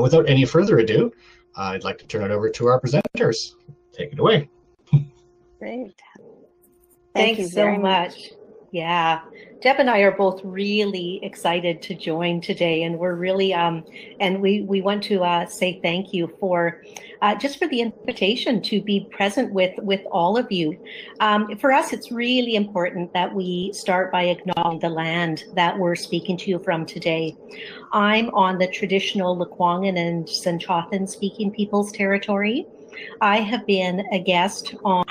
Without any further ado, I'd like to turn it over to our presenters. Take it away. Great. Thanks so much. Yeah, Deb and I are both really excited to join today, and we're really and we want to say thank you for just for the invitation to be present with all of you. For us, it's really important that we start by acknowledging the land that we're speaking to you from today. I'm on the traditional Lekwungen and Senchothan speaking peoples territory. I have been a guest on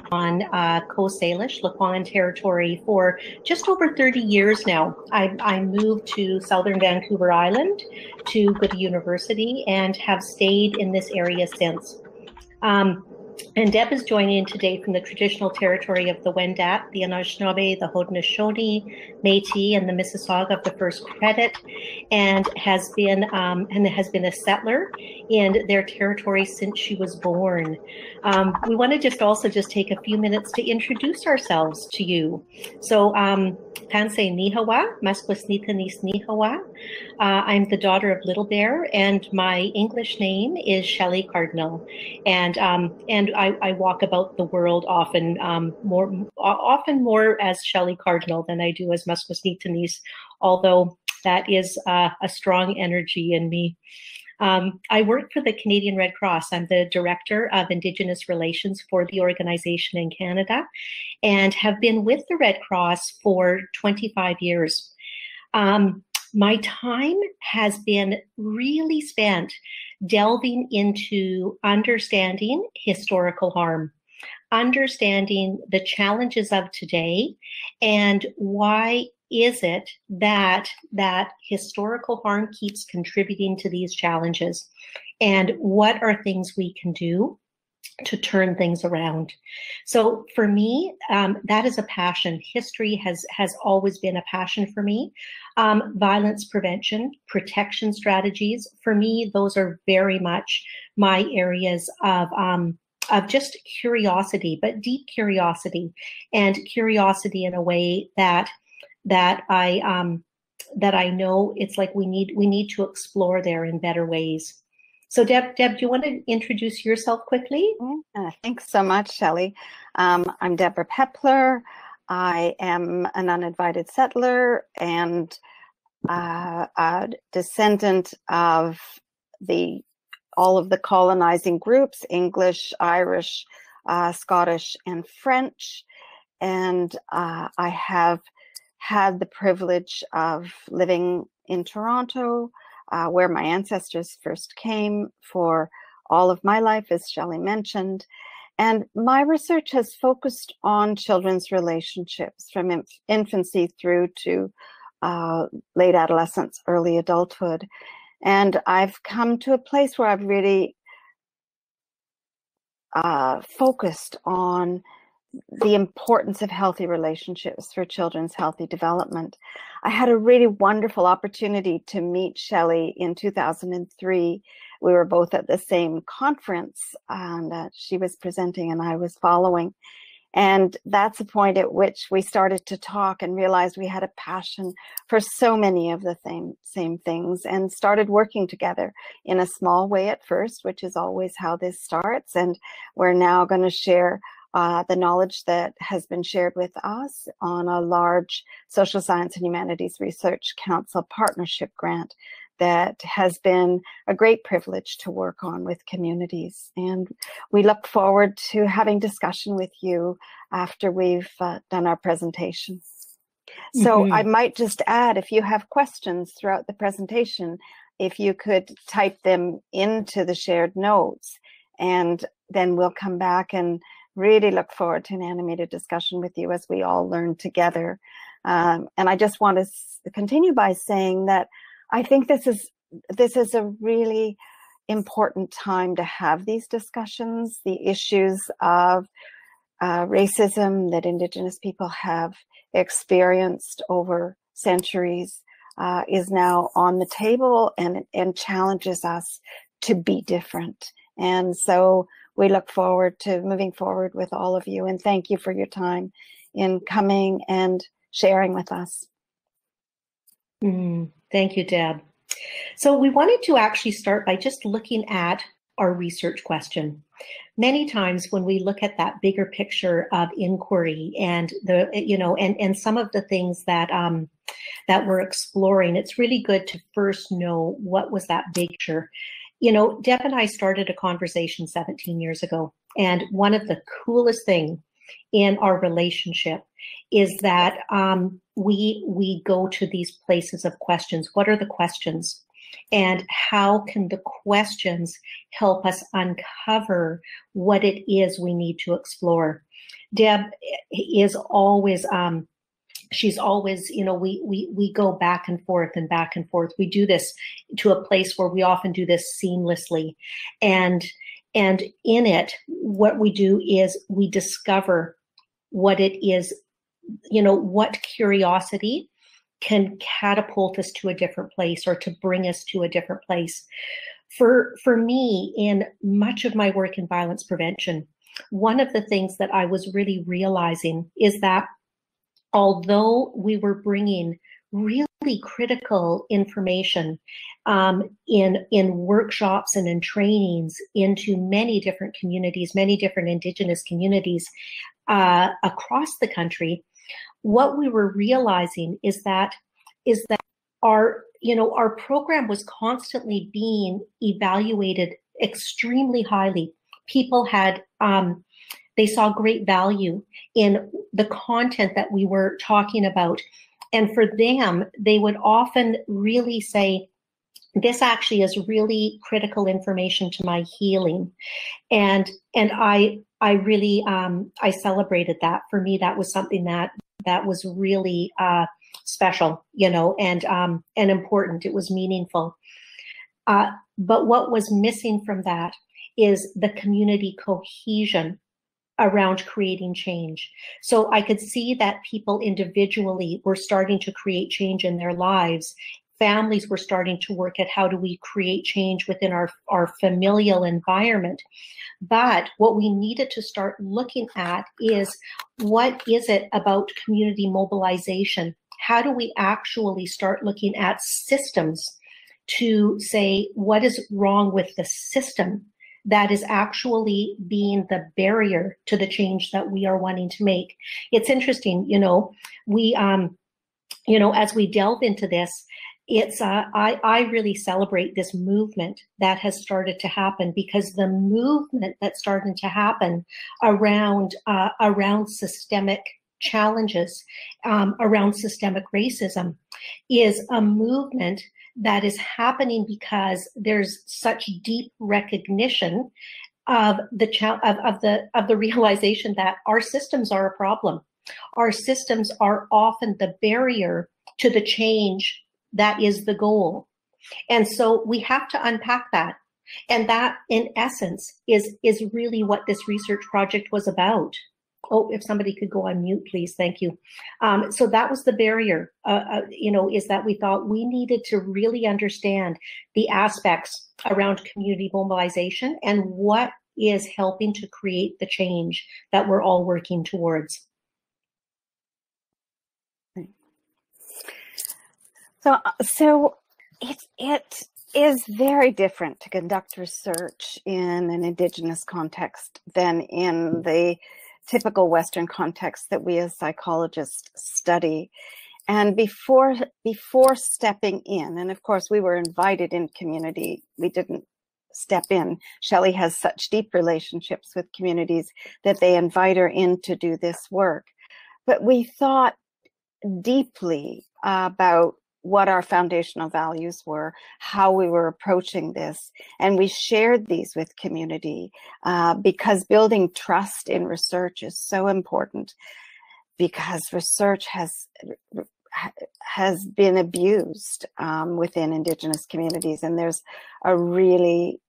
Coast Salish, Lekwungen territory for just over 30 years now. I moved to Southern Vancouver Island to go to university and have stayed in this area since. And Deb is joining in today from the traditional territory of the Wendat, the Anishinaabe, the Haudenosaunee, Métis, and the Mississauga of the First Credit, and has been a settler in their territory since she was born. We want to just take a few minutes to introduce ourselves to you. So, Panse Nihawa, Masquisnitanis Nihawa. I'm the daughter of Little Bear, and my English name is Shelley Cardinal, and I walk about the world often more as Shelley Cardinal than I do as Masquisnitanis, although that is a strong energy in me. I work for the Canadian Red Cross. I'm the Director of Indigenous Relations for the organization in Canada and have been with the Red Cross for 25 years. My time has been really spent delving into understanding historical harm, understanding the challenges of today, and why is it that historical harm keeps contributing to these challenges, and what are things we can do to turn things around. So for me, that is a passion. History has always been a passion for me. Violence prevention, protection strategies, for me, those are very much my areas of just curiosity, but deep curiosity, and curiosity in a way that I know it's like we need to explore there in better ways. So Deb, do you want to introduce yourself quickly? Thanks so much, Shelley. I'm Deborah Pepler. I am an uninvited settler and a descendant of all of the colonizing groups, English, Irish, Scottish, and French. And I have had the privilege of living in Toronto, where my ancestors first came for all of my life, as Shelley mentioned. And my research has focused on children's relationships from infancy through to late adolescence, early adulthood. And I've come to a place where I've really focused on the importance of healthy relationships for children's healthy development. I had a really wonderful opportunity to meet Shelley in 2003. We were both at the same conference, and she was presenting and I was following. And that's the point at which we started to talk and realized we had a passion for so many of the same things, and started working together in a small way at first, which is always how this starts. And we're now going to share the knowledge that has been shared with us on a large Social Science and Humanities Research Council partnership grant that has been a great privilege to work on with communities. And we look forward to having discussion with you after we've done our presentation. So I might just add, if you have questions throughout the presentation, if you could type them into the shared notes, and then we'll come back and really look forward to an animated discussion with you as we all learn together. And I just want to continue by saying that I think this is a really important time to have these discussions. The issues of racism that Indigenous people have experienced over centuries is now on the table and challenges us to be different. And so we look forward to moving forward with all of you, and thank you for your time in coming and sharing with us. Thank you, Deb. So we wanted to actually start by just looking at our research question. Many times when we look at that bigger picture of inquiry and the, you know, and some of the things that that we're exploring, it's really good to first know what was that big picture. You know, Deb and I started a conversation 17 years ago, and one of the coolest things in our relationship is that we go to these places of questions. What are the questions? And how can the questions help us uncover what it is we need to explore? Deb is always, she's always, you know, we go back and forth and back and forth. We do this to a place where we often do this seamlessly. And in it, what we do is we discover what it is, you know, what curiosity can catapult us to a different place or to bring us to a different place. For me, in much of my work in violence prevention, one of the things that I was really realizing is that although we were bringing really critical information in workshops and in trainings into many different communities, many different Indigenous communities across the country, what we were realizing is that our, you know, our program was constantly being evaluated extremely highly. People had, they saw great value in the content that we were talking about. And for them, they would often really say, this actually is really critical information to my healing. And I really, I celebrated that. For me, that was something that was really special, you know, and important. It was meaningful. But what was missing from that is the community cohesion around creating change. So I could see that people individually were starting to create change in their lives. Families were starting to work at how do we create change within our familial environment. But what we needed to start looking at is, what is it about community mobilization? How do we actually start looking at systems to say, what is wrong with the system that is actually being the barrier to the change that we are wanting to make? It's interesting, you know, we, you know, as we delve into this, it's I really celebrate this movement that has started to happen, because the movement that's starting to happen around systemic challenges, around systemic racism, is a movement that is happening because there's such deep recognition of the realization that our systems are a problem. Our systems are often the barrier to the change that is the goal. And so we have to unpack that. And that, in essence, is really what this research project was about. Oh, if somebody could go on mute, please. Thank you. So that was the barrier, you know, is that we thought we needed to really understand the aspects around community mobilization and what is helping to create the change that we're all working towards. So it is very different to conduct research in an Indigenous context than in the typical Western context that we as psychologists study. And before stepping in, and of course we were invited in community, we didn't step in. Shelley has such deep relationships with communities that they invite her in to do this work. But we thought deeply about what our foundational values were, how we were approaching this, and we shared these with community because building trust in research is so important, because research has been abused within Indigenous communities, and there's a really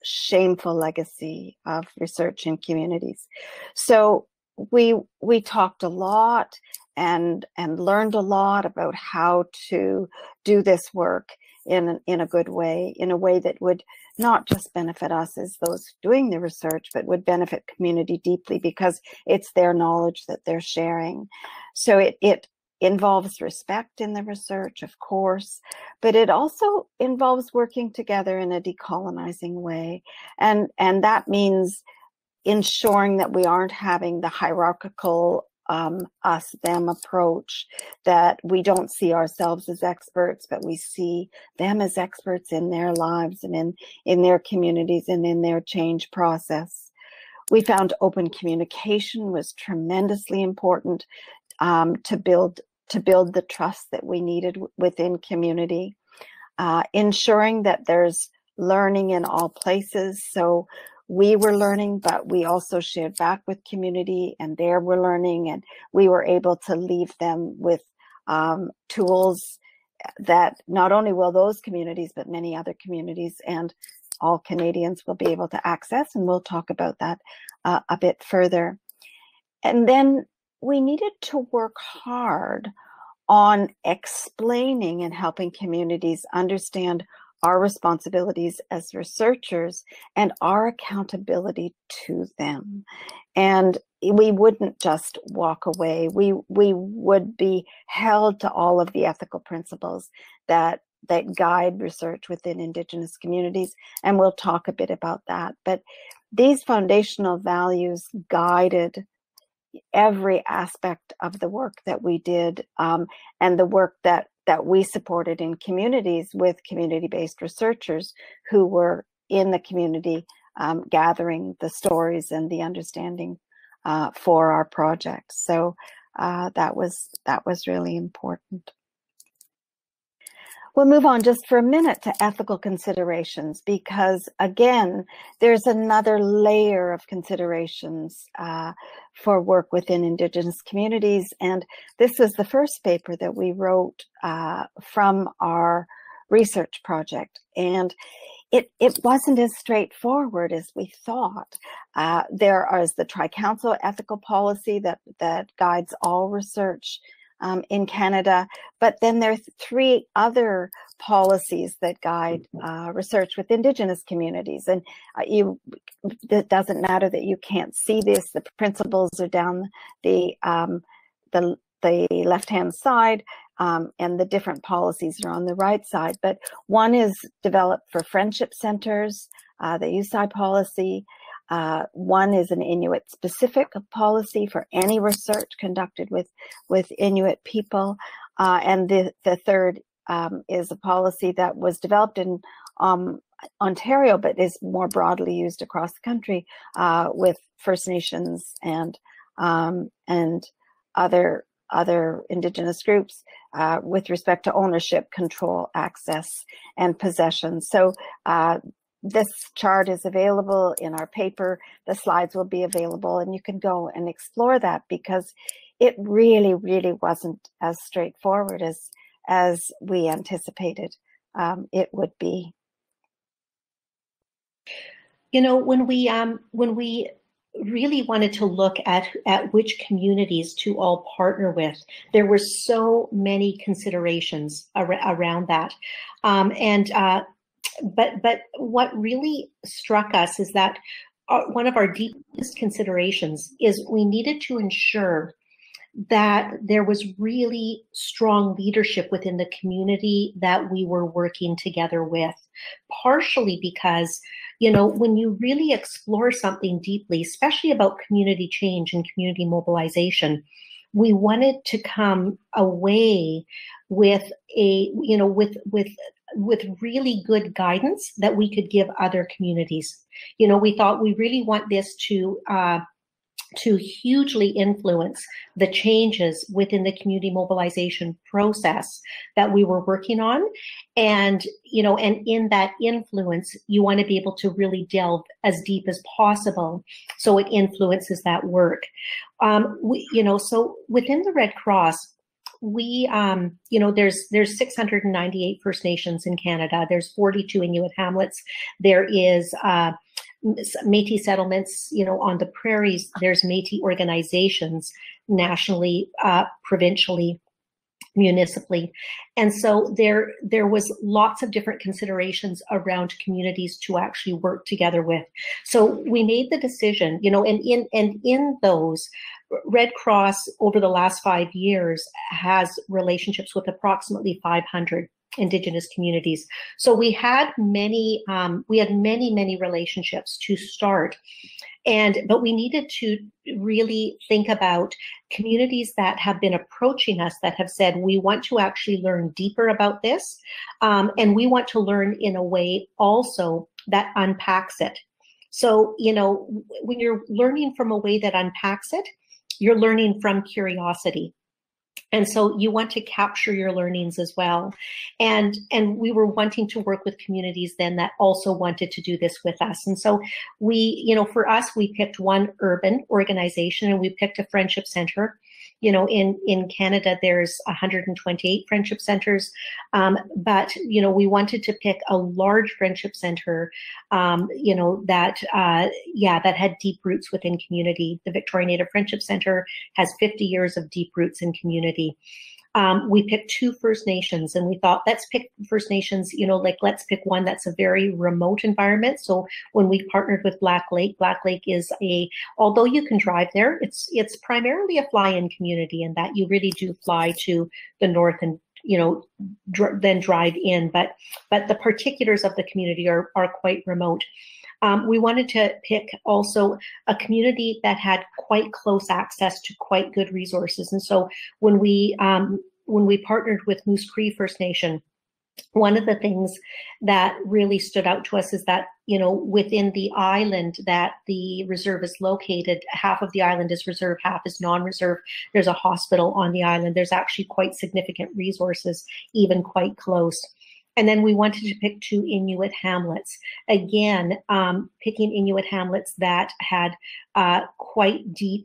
shameful legacy of research in communities. So we talked a lot and learned a lot about how to do this work in a good way, in a way that would not just benefit us as those doing the research, but would benefit community deeply, because it's their knowledge that they're sharing. So it involves respect in the research, of course, but it also involves working together in a decolonizing way. And that means ensuring that we aren't having the hierarchical us-them approach, that we don't see ourselves as experts, but we see them as experts in their lives and in their communities and in their change process. We found open communication was tremendously important to build the trust that we needed within community, ensuring that there's learning in all places. So we were learning, but we also shared back with community, and they were learning, and we were able to leave them with tools that not only will those communities, but many other communities and all Canadians will be able to access. And we'll talk about that a bit further. And then we needed to work hard on explaining and helping communities understand our responsibilities as researchers and our accountability to them. And we wouldn't just walk away. We would be held to all of the ethical principles that guide research within Indigenous communities. And we'll talk a bit about that. But these foundational values guided every aspect of the work that we did, and the work that we supported in communities with community-based researchers who were in the community, gathering the stories and the understanding for our project. So that was really important. We'll move on just for a minute to ethical considerations, because again, there's another layer of considerations for work within Indigenous communities. And this was the first paper that we wrote from our research project. And it wasn't as straightforward as we thought. There is the Tri-Council ethical policy that guides all research in Canada, but then there are 3 other policies that guide research with Indigenous communities. And it doesn't matter that you can't see this. The principles are down the left-hand side, and the different policies are on the right side. But one is developed for friendship centers, the USI policy. One is an Inuit-specific policy for any research conducted with Inuit people, and the third is a policy that was developed in Ontario, but is more broadly used across the country with First Nations and other Indigenous groups with respect to ownership, control, access, and possession. So this chart is available in our paper. The slides will be available, and you can go and explore that, because it really, really wasn't as straightforward as we anticipated it would be. You know, when we really wanted to look at which communities to all partner with, there were so many considerations around that, But what really struck us is that one of our deepest considerations is we needed to ensure that there was really strong leadership within the community that we were working together with, partially because, you know, when you really explore something deeply, especially about community change and community mobilization, we wanted to come away with with really good guidance that we could give other communities. You know, we thought we really want this to hugely influence the changes within the community mobilization process that we were working on. And, you know, and in that influence, you want to be able to really delve as deep as possible so it influences that work. So within the Red Cross, we, there's 698 First Nations in Canada. There's 42 Inuit hamlets. There is Métis settlements, you know, on the prairies. There's Métis organizations nationally, provincially, municipally. And so there was lots of different considerations around communities to actually work together with. So we made the decision, you know, and in those, Red Cross over the last 5 years has relationships with approximately 500 Indigenous communities. So we had many relationships to start. But we needed to really think about communities that have been approaching us that have said, we want to actually learn deeper about this. And we want to learn in a way also that unpacks it. So, when you're learning from a way that unpacks it, you're learning from curiosity. And so you want to capture your learnings as well. And we were wanting to work with communities then that also wanted to do this with us. And so for us, we picked one urban organization and we picked a friendship center. In Canada, there's 128 friendship centers. But we wanted to pick a large friendship center, that had deep roots within community. The Victoria Native Friendship Center has 50 years of deep roots in community. We picked 2 First Nations, and we thought, let's pick First Nations, let's pick one that's a very remote environment. So when we partnered with Black Lake is although you can drive there, it's primarily a fly-in community, in that you really do fly to the north and then drive in. But the particulars of the community are quite remote. We wanted to pick also a community that had quite close access to quite good resources. And so when we partnered with Moose Cree First Nation, one of the things that really stood out to us is that, within the island that the reserve is located, half of the island is reserve, half is non-reserve. There's a hospital on the island. There's actually quite significant resources, even quite close. And then we wanted to pick 2 Inuit hamlets. Again, picking Inuit hamlets that had quite deep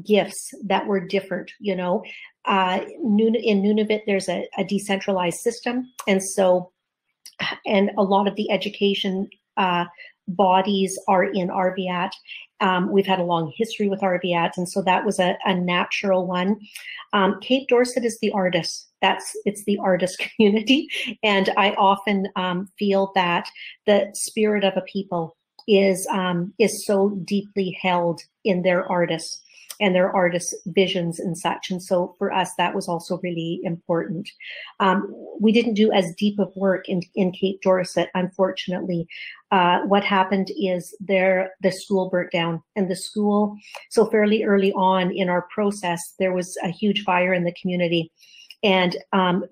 gifts that were different. In Nunavut, there's a decentralized system. And a lot of the education bodies are in Arviat. We've had a long history with Arviat, and so that was a natural one. Cape Dorset is the artist. It's the artist community. And I often feel that the spirit of a people is so deeply held in their artists and their artists' visions and such. And so for us, that was also really important. We didn't do as deep of work in Cape Dorset, unfortunately. What happened is the school burnt down, and the school, so fairly early on in our process, there was a huge fire in the community. And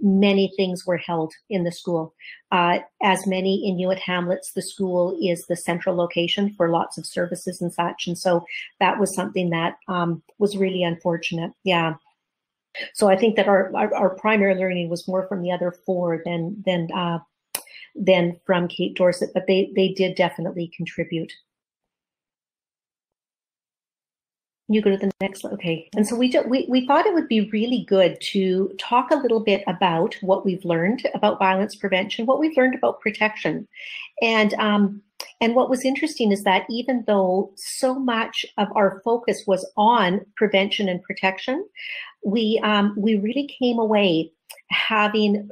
many things were held in the school. As many Inuit hamlets, the school is the central location for lots of services and such. And so that was something that was really unfortunate. Yeah. So I think that our primary learning was more from the other 4 than from Cape Dorset, but they did definitely contribute. You go to the next slide. Okay. And so we thought it would be really good to talk a little bit about what we've learned about violence prevention, what we've learned about protection. And what was interesting is that even though so much of our focus was on prevention and protection, we really came away having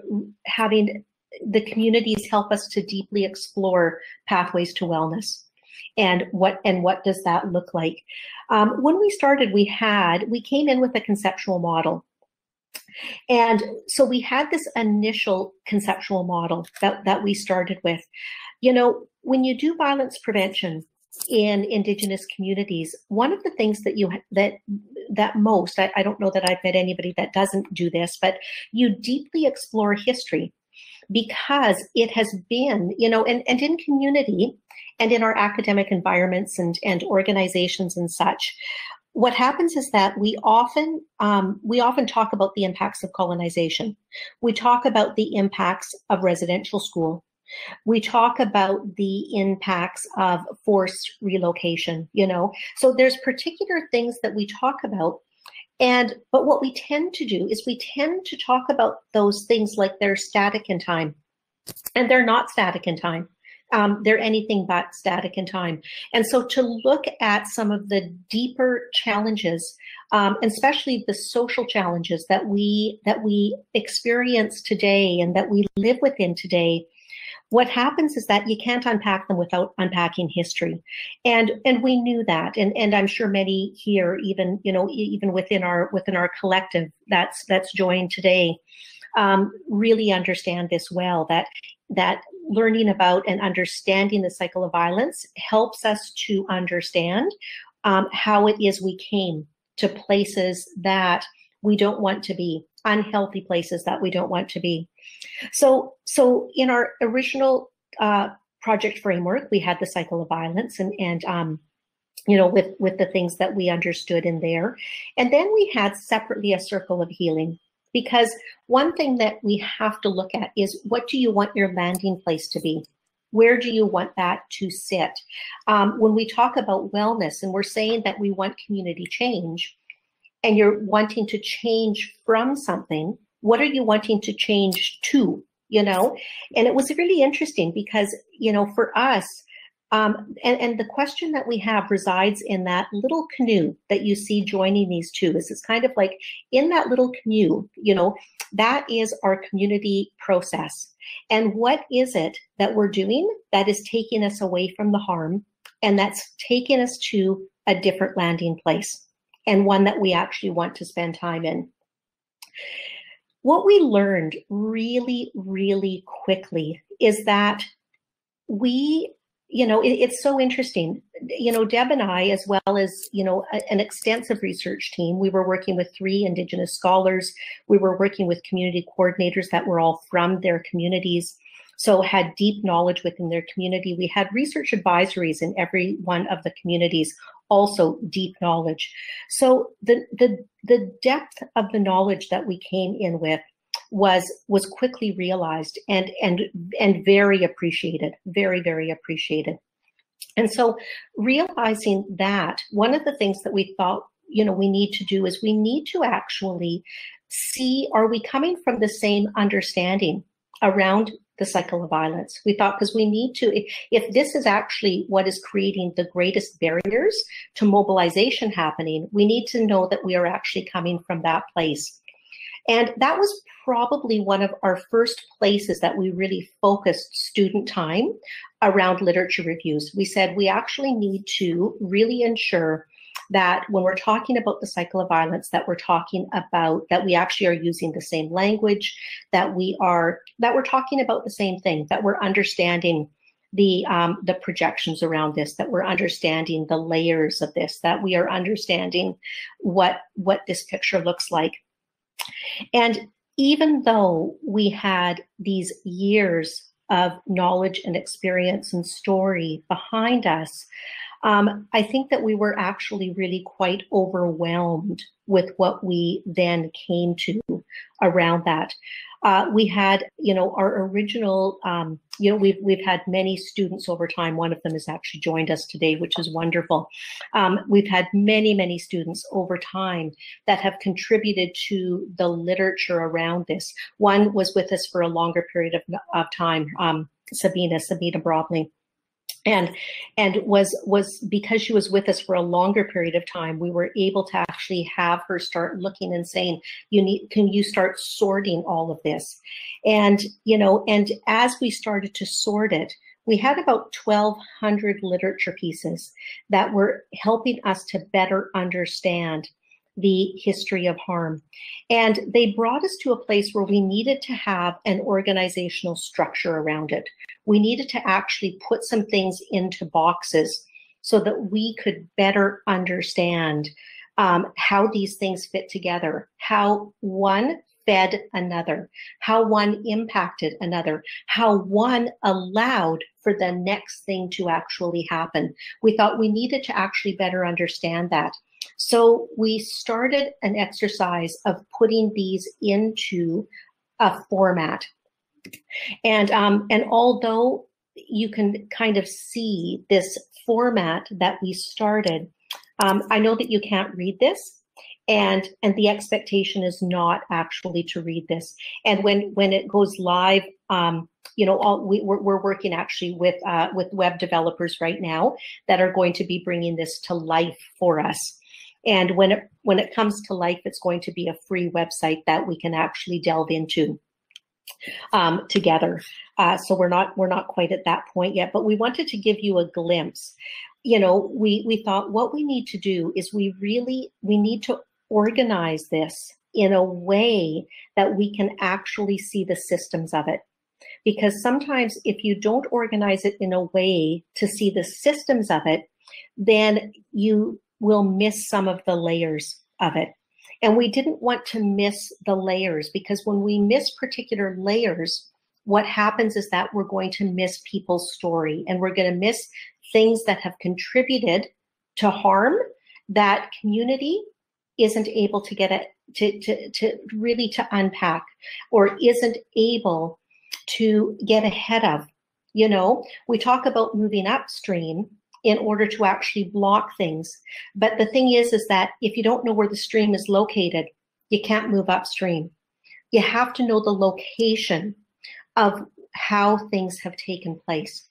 the communities help us to deeply explore pathways to wellness. And what does that look like? When we started, we came in with a conceptual model. And so we had this initial conceptual model that we started with. When you do violence prevention in Indigenous communities, one of the things that most, I don't know that I've met anybody that doesn't do this, but you deeply explore history, because it has been, and in community and in our academic environments and organizations and such, what happens is that we often talk about the impacts of colonization. We talk about the impacts of residential school. We talk about the impacts of forced relocation, So there's particular things that we talk about. But what we tend to do is we tend to talk about those things like they're static in time, and they're not static in time. They're anything but static in time. And so to look at some of the deeper challenges, especially the social challenges that we experience today and that we live within today, what happens is that you can't unpack them without unpacking history. And we knew that. And I'm sure many here, even, even within our collective that's joined today, really understand this well, that learning about and understanding the cycle of violence helps us to understand how it is we came to places that we don't want to be, unhealthy places that we don't want to be. So in our original project framework, we had the cycle of violence and with the things that we understood in there. And then we had separately a circle of healing, because one thing that we have to look at is, what do you want your landing place to be? Where do you want that to sit? When we talk about wellness and we're saying that we want community change, and you're wanting to change from something, what are you wanting to change to, And it was really interesting because, for us, and the question that we have resides in that little canoe that you see joining these two. It's kind of like in that little canoe, that is our community process. And what is it that we're doing that is taking us away from the harm, and that's taking us to a different landing place, and one that we actually want to spend time in? What we learned really, really quickly is that it's so interesting. Deb and I, as well as, an extensive research team, we were working with 3 Indigenous scholars. We were working with community coordinators that were all from their communities, so had deep knowledge within their community. We had research advisories in every one of the communities, also deep knowledge. So the depth of the knowledge that we came in with was quickly realized and very appreciated, very, very appreciated. And so realizing that, one of the things that we thought, we need to do is we need to actually see, are we coming from the same understanding around the cycle of violence? We thought, because we need to, if this is actually what is creating the greatest barriers to mobilization happening, we need to know that we are actually coming from that place. And that was probably one of our first places that we really focused student time around literature reviews. We said we actually need to really ensure that when we're talking about the cycle of violence, that we're talking about, that we actually are using the same language, that we're talking about the same thing, that we're understanding the projections around this, that we're understanding the layers of this, that we are understanding what this picture looks like. And even though we had these years of knowledge and experience and story behind us, I think that we were actually really quite overwhelmed with what we then came to around that. We had, our original, we've had many students over time. One of them has actually joined us today, which is wonderful. We've had many, many students over time that have contributed to the literature around this. One was with us for a longer period of time, Sabina Broadley. And was because she was with us for a longer period of time, we were able to actually have her start looking and saying, can you start sorting all of this? And, and as we started to sort it, we had about 1,200 literature pieces that were helping us to better understand the history of harm. And they brought us to a place where we needed to have an organizational structure around it. We needed to actually put some things into boxes so that we could better understand how these things fit together, how one fed another, how one impacted another, how one allowed for the next thing to actually happen. We thought we needed to actually better understand that. So we started an exercise of putting these into a format. And although you can kind of see this format that we started, I know that you can't read this, and the expectation is not actually to read this. And when it goes live, we're working actually with web developers right now that are going to be bringing this to life for us. And when it comes to life, it's going to be a free website that we can actually delve into. together. So we're not quite at that point yet, but we wanted to give you a glimpse. You know, we thought what we need to do is we need to organize this in a way that we can actually see the systems of it. Because sometimes if you don't organize it in a way to see the systems of it, then you will miss some of the layers of it. And we didn't want to miss the layers, because when we miss particular layers, what happens is that we're going to miss people's story, and we're going to miss things that have contributed to harm that community isn't able to get it to really to unpack, or isn't able to get ahead of. You know, we talk about moving upstream in order to actually block things. But the thing is that if you don't know where the stream is located, you can't move upstream. You have to know the location of how things have taken place.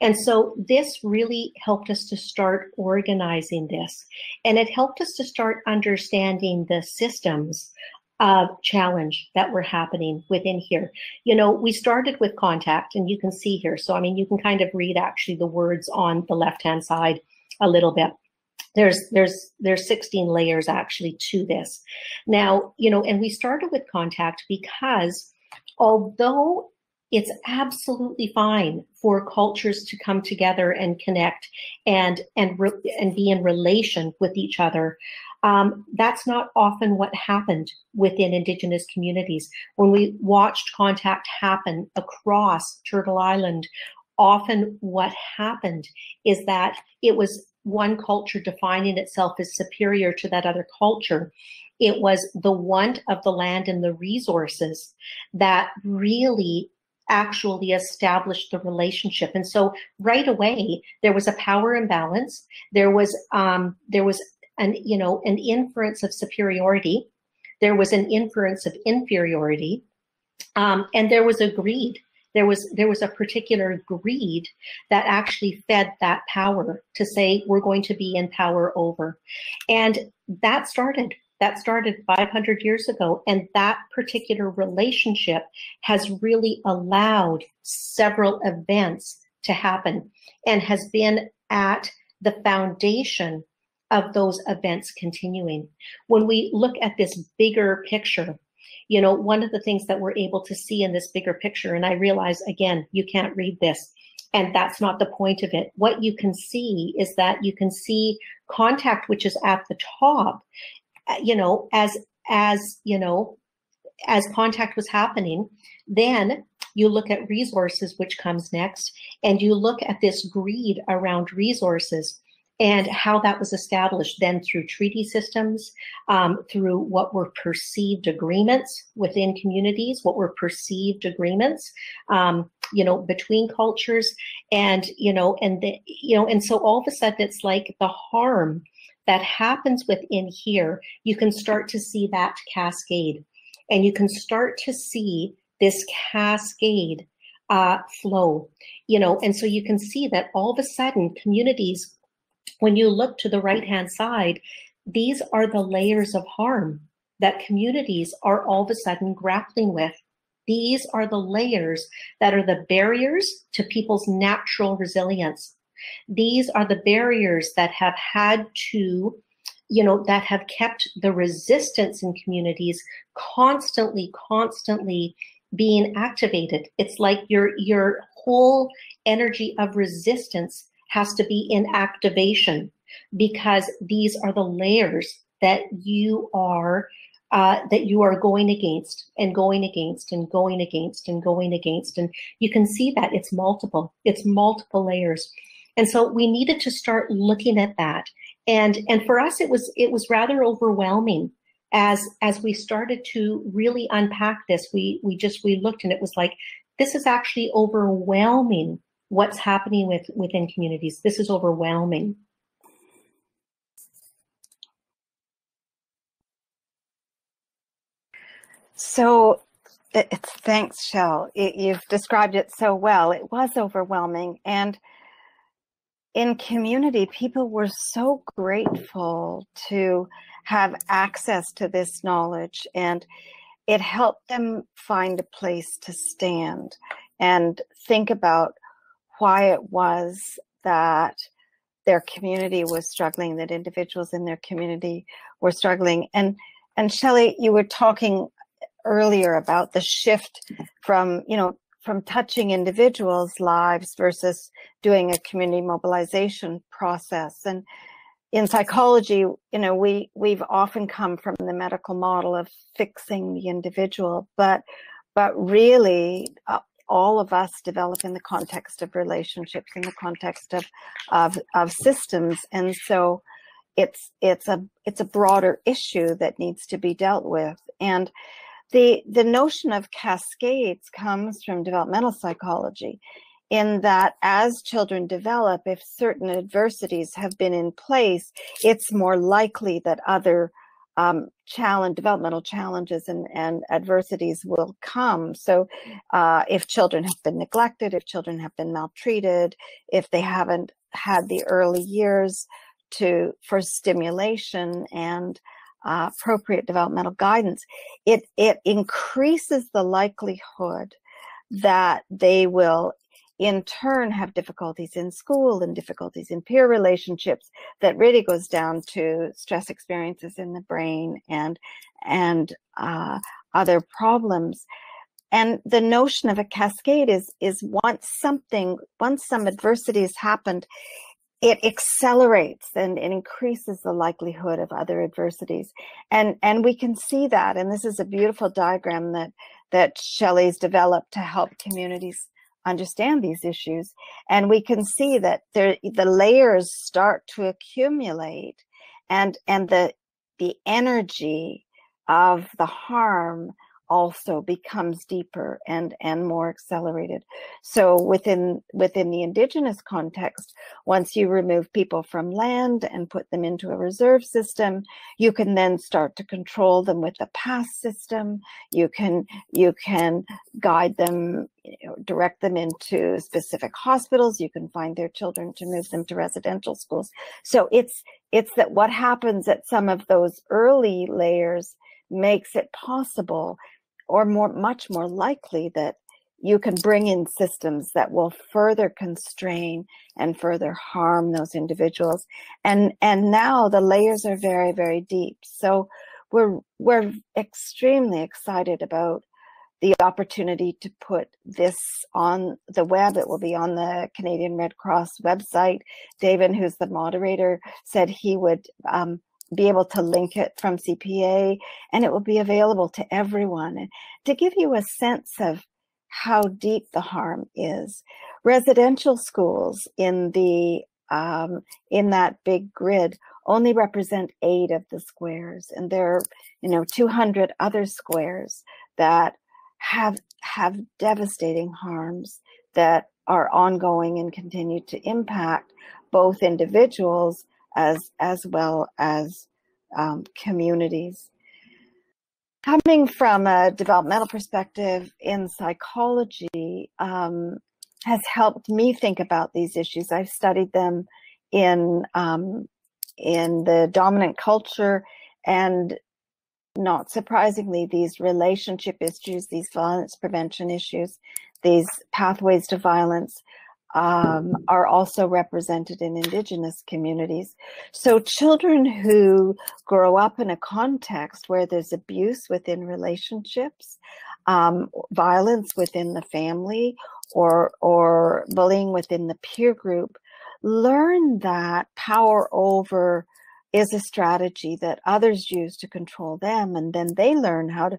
And so this really helped us to start organizing this. And it helped us to start understanding the systems of challenge that were happening within here. You know, we started with contact, and you can see here. So, I mean, you can kind of read actually the words on the left-hand side a little bit. There's 16 layers actually to this. Now, you know, and we started with contact because although it's absolutely fine for cultures to come together and connect and be in relation with each other, that's not often what happened within Indigenous communities. When we watched contact happen across Turtle Island, often what happened is that it was one culture defining itself as superior to that other culture. It was the want of the land and the resources that really actually established the relationship. And so right away, there was a power imbalance. There was an inference of superiority. There was an inference of inferiority. And there was a greed. There was a particular greed that actually fed that power to say, we're going to be in power over. And that started 500 years ago. And that particular relationship has really allowed several events to happen and has been at the foundation of those events continuing. When we look at this bigger picture, you know, one of the things that we're able to see in this bigger picture, and I realize, again, you can't read this, and that's not the point of it. What you can see is that you can see contact, which is at the top, you know, as contact was happening. Then you look at resources, which comes next, and you look at this greed around resources and how that was established then through treaty systems, through what were perceived agreements within communities, what were perceived agreements, you know, between cultures, and, and so all of a sudden it's like the harm that happens within here, you can start to see that cascade, and you can start to see this cascade flow, you know, and so you can see that all of a sudden communities, when you look to the right-hand side, these are the layers of harm that communities are all of a sudden grappling with. These are the layers that are the barriers to people's natural resilience. These are the barriers that have had to, you know, that have kept the resistance in communities constantly being activated. It's like your whole energy of resistance has to be in activation, because these are the layers that you are going against and going against and going against and going against. And you can see that it's multiple layers. And so we needed to start looking at that. And for us, it was rather overwhelming as we started to really unpack this. We looked, and it was like, this is actually overwhelming what's happening within communities. This is overwhelming. So thanks, Shell. You've described it so well. It was overwhelming. And in community, people were so grateful to have access to this knowledge. And it helped them find a place to stand and think about why it was that their community was struggling, that individuals in their community were struggling. And Shelley, you were talking earlier about the shift from touching individuals' lives versus doing a community mobilization process. And in psychology, we've often come from the medical model of fixing the individual, but really all of us develop in the context of relationships, in the context of systems. And so it's a broader issue that needs to be dealt with. And the notion of cascades comes from developmental psychology, in that as children develop, if certain adversities have been in place, it's more likely that other developmental challenges and adversities will come. So if children have been neglected, if children have been maltreated, if they haven't had the early years for stimulation and appropriate developmental guidance, it increases the likelihood that they will in turn have difficulties in school and difficulties in peer relationships. That really goes down to stress experiences in the brain and other problems. And the notion of a cascade is once some adversity has happened, it accelerates and it increases the likelihood of other adversities. And we can see that. And this is a beautiful diagram that Shelley's developed to help communities understand these issues. And we can see that the layers start to accumulate, and the energy of the harm also becomes deeper and more accelerated. So within the Indigenous context, once you remove people from land and put them into a reserve system, you can then start to control them with the pass system. You can guide them, direct them into specific hospitals. You can find their children to move them to residential schools. So it's that what happens at some of those early layers makes it possible, or much more likely, that you can bring in systems that will further constrain and further harm those individuals. And now the layers are very, very deep. So we're extremely excited about the opportunity to put this on the web. It will be on the Canadian Red Cross website. David, who's the moderator, said he would be able to link it from CPA, and it will be available to everyone. And to give you a sense of how deep the harm is, residential schools in that big grid only represent 8 of the squares, and there are 200 other squares that have devastating harms that are ongoing and continue to impact both individuals as well as communities. Coming from a developmental perspective in psychology has helped me think about these issues. I've studied them in the dominant culture, and not surprisingly, these relationship issues, these violence prevention issues, these pathways to violence are also represented in Indigenous communities. So children who grow up in a context where there's abuse within relationships, violence within the family, or bullying within the peer group, learn that power over is a strategy that others use to control them, and then they learn how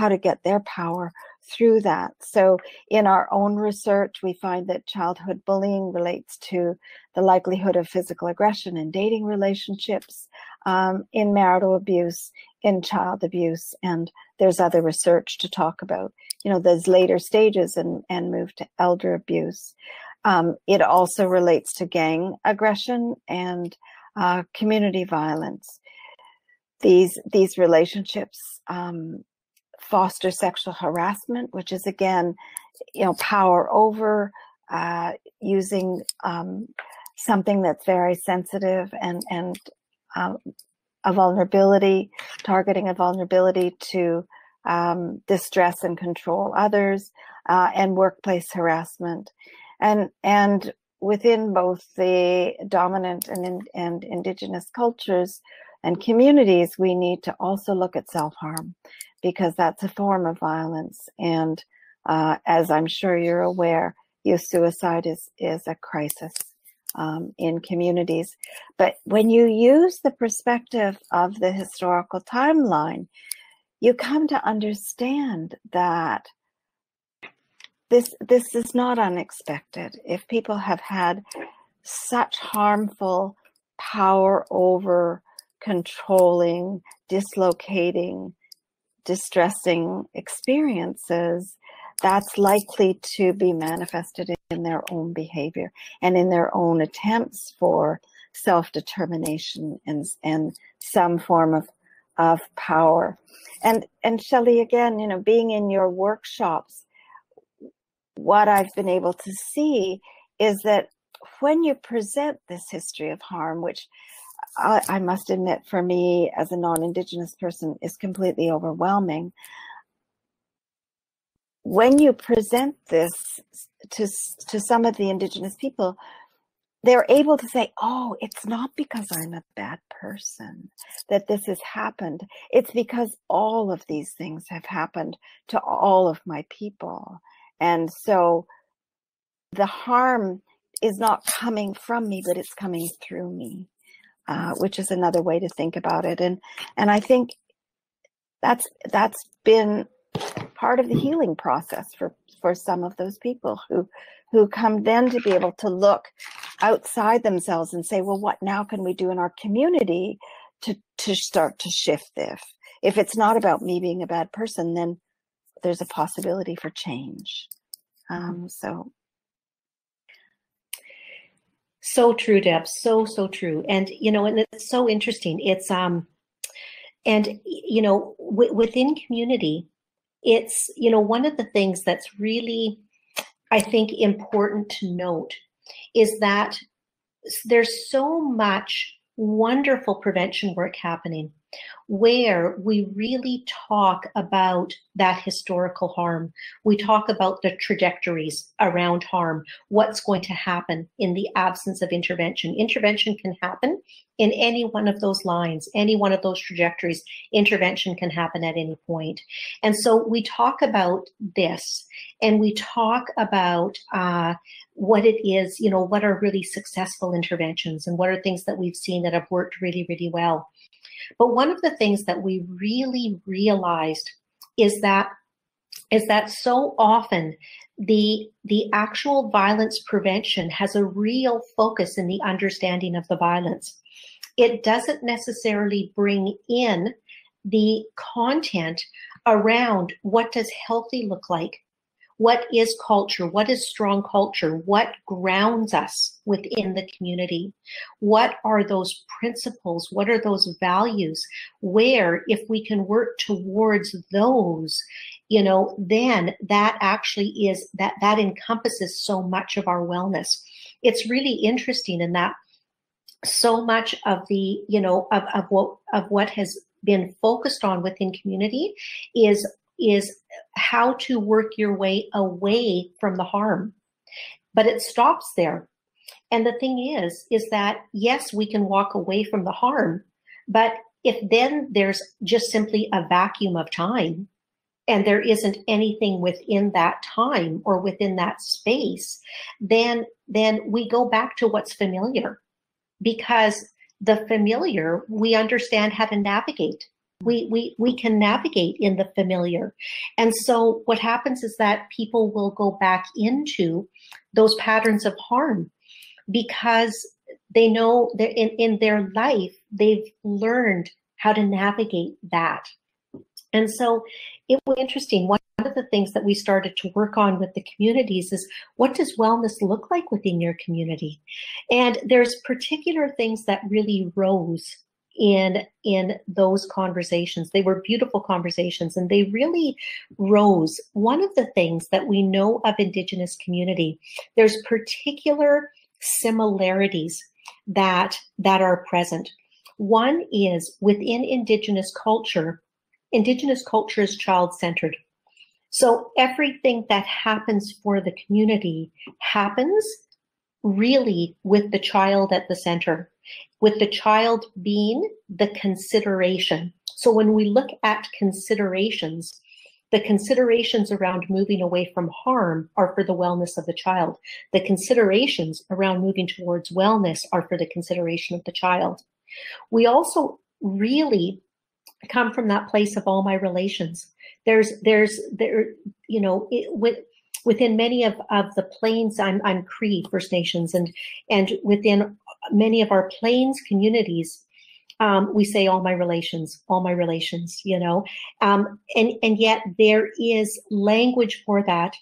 to get their power through that. So in our own research, we find that childhood bullying relates to the likelihood of physical aggression in dating relationships, in marital abuse, in child abuse, and there's other research to talk about, those later stages and move to elder abuse. It also relates to gang aggression and community violence. These relationships foster sexual harassment, which is again, power over, using something that's very sensitive and a vulnerability, targeting a vulnerability to distress and control others, and workplace harassment. And within both the dominant and Indigenous cultures and communities, we need to also look at self-harm, because that's a form of violence. And as I'm sure you're aware, youth suicide is a crisis in communities. But when you use the perspective of the historical timeline, you come to understand that this is not unexpected. If people have had such harmful power over controlling, dislocating, distressing experiences, that's likely to be manifested in their own behavior and in their own attempts for self-determination and some form of power. And Shelley, again, you know, being in your workshops, what I've been able to see is that when you present this history of harm, which I must admit for me as a non-Indigenous person is completely overwhelming, when you present this to some of the Indigenous people, they're able to say, oh, it's not because I'm a bad person that this has happened. It's because all of these things have happened to all of my people. And so the harm is not coming from me, but it's coming through me, which is another way to think about it. And I think that's been part of the healing process for some of those people who come then to be able to look outside themselves and say, well, what now can we do in our community to start to shift this? If it's not about me being a bad person, then there's a possibility for change. So true, Deb. So true. And, you know, and it's so interesting. It's, and, you know, within community, it's, you know, one of the things that's really, I think, important to note is that there's so much wonderful prevention work happening where we really talk about that historical harm. We talk about the trajectories around harm, what's going to happen in the absence of intervention. Intervention can happen in any one of those lines, any one of those trajectories. Intervention can happen at any point. And so we talk about this, and we talk about what it is, you know, what are really successful interventions and what are things that we've seen that have worked really, really well. But one of the things that we really realized is that so often the actual violence prevention has a real focus in the understanding of the violence. It doesn't necessarily bring in the content around what does healthy look like. What is culture? What is strong culture? What grounds us within the community? What are those principles? What are those values? Where, if we can work towards those, you know, then that actually is, that encompasses so much of our wellness. It's really interesting in that so much of the, you know, of what has been focused on within community is how to work your way away from the harm. But it stops there. And the thing is that, yes, we can walk away from the harm, but if then there's just simply a vacuum of time and there isn't anything within that time or within that space, then we go back to what's familiar, because the familiar, we understand how to navigate. We can navigate in the familiar. And so what happens is that people will go back into those patterns of harm because they know that in their life, they've learned how to navigate that. And so it was interesting. One of the things that we started to work on with the communities is, what does wellness look like within your community? And there's particular things that really rose in those conversations. They were beautiful conversations, and they really rose. One of the things that we know of Indigenous community, there's particular similarities that are present. One is within Indigenous culture, Indigenous culture is child-centered. So everything that happens for the community happens really with the child at the center, with the child being the consideration. So when we look at considerations, the considerations around moving away from harm are for the wellness of the child. The considerations around moving towards wellness are for the consideration of the child. We also really come from that place of all my relations. Within many of the plains, I'm Cree First Nations, and within many of our plains communities, we say all my relations, and yet there is language for that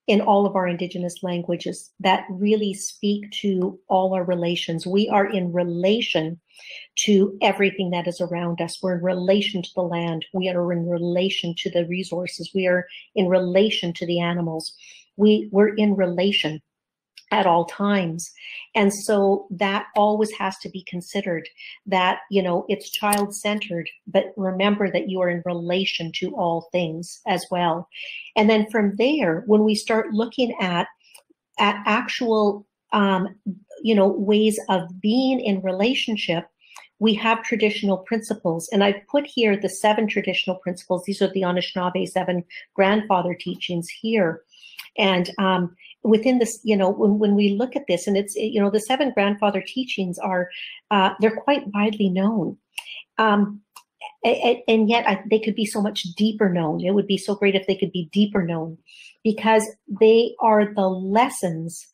in all of our Indigenous languages that really speak to all our relations. We are in relation to everything that is around us. We're in relation to the land. We are in relation to the resources. We are in relation to the animals. We're in relation at all times. And so that always has to be considered, that, it's child-centered, but remember that you are in relation to all things as well. And then from there, when we start looking at actual, ways of being in relationship, we have traditional principles. And I've put here the 7 traditional principles. These are the Anishinaabe 7 grandfather teachings here. And within this, when we look at this, and it's, the 7 grandfather teachings are, they're quite widely known. And yet they could be so much deeper known. It would be so great if they could be deeper known, because they are the lessons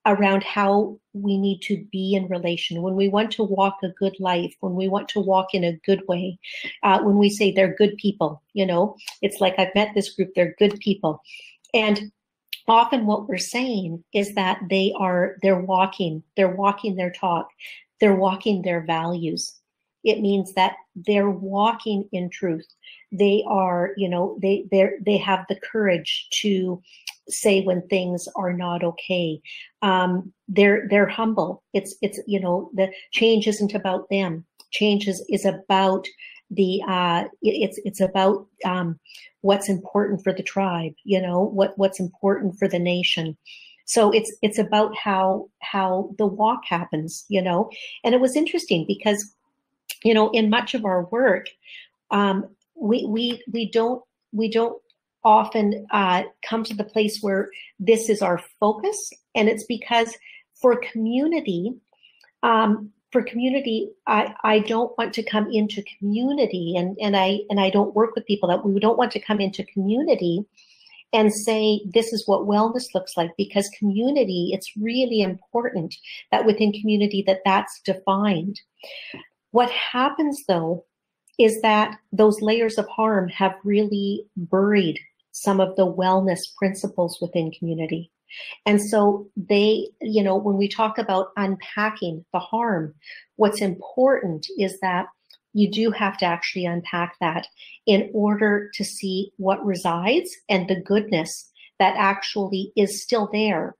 around how we need to be in relation. When we want to walk a good life, when we want to walk in a good way, when we say they're good people, it's like, I've met this group, they're good people. And often what we're saying is that they're walking their talk, they're walking their values. It means that they're walking in truth. They are, they have the courage to say when things are not okay. They're humble. It's the change isn't about them. Change is about it's about what's important for the tribe, what's important for the nation. So it's about how the walk happens, and it was interesting because, in much of our work, we don't often come to the place where this is our focus, and it's because for community, I don't want to come into community, and I don't work with people that we don't want to come into community and say this is what wellness looks like, because community, it's really important that within community that's defined. What happens though is that those layers of harm have really buried some of the wellness principles within community. And so when we talk about unpacking the harm, what's important is that you do have to actually unpack that in order to see what resides and the goodness that actually is still there.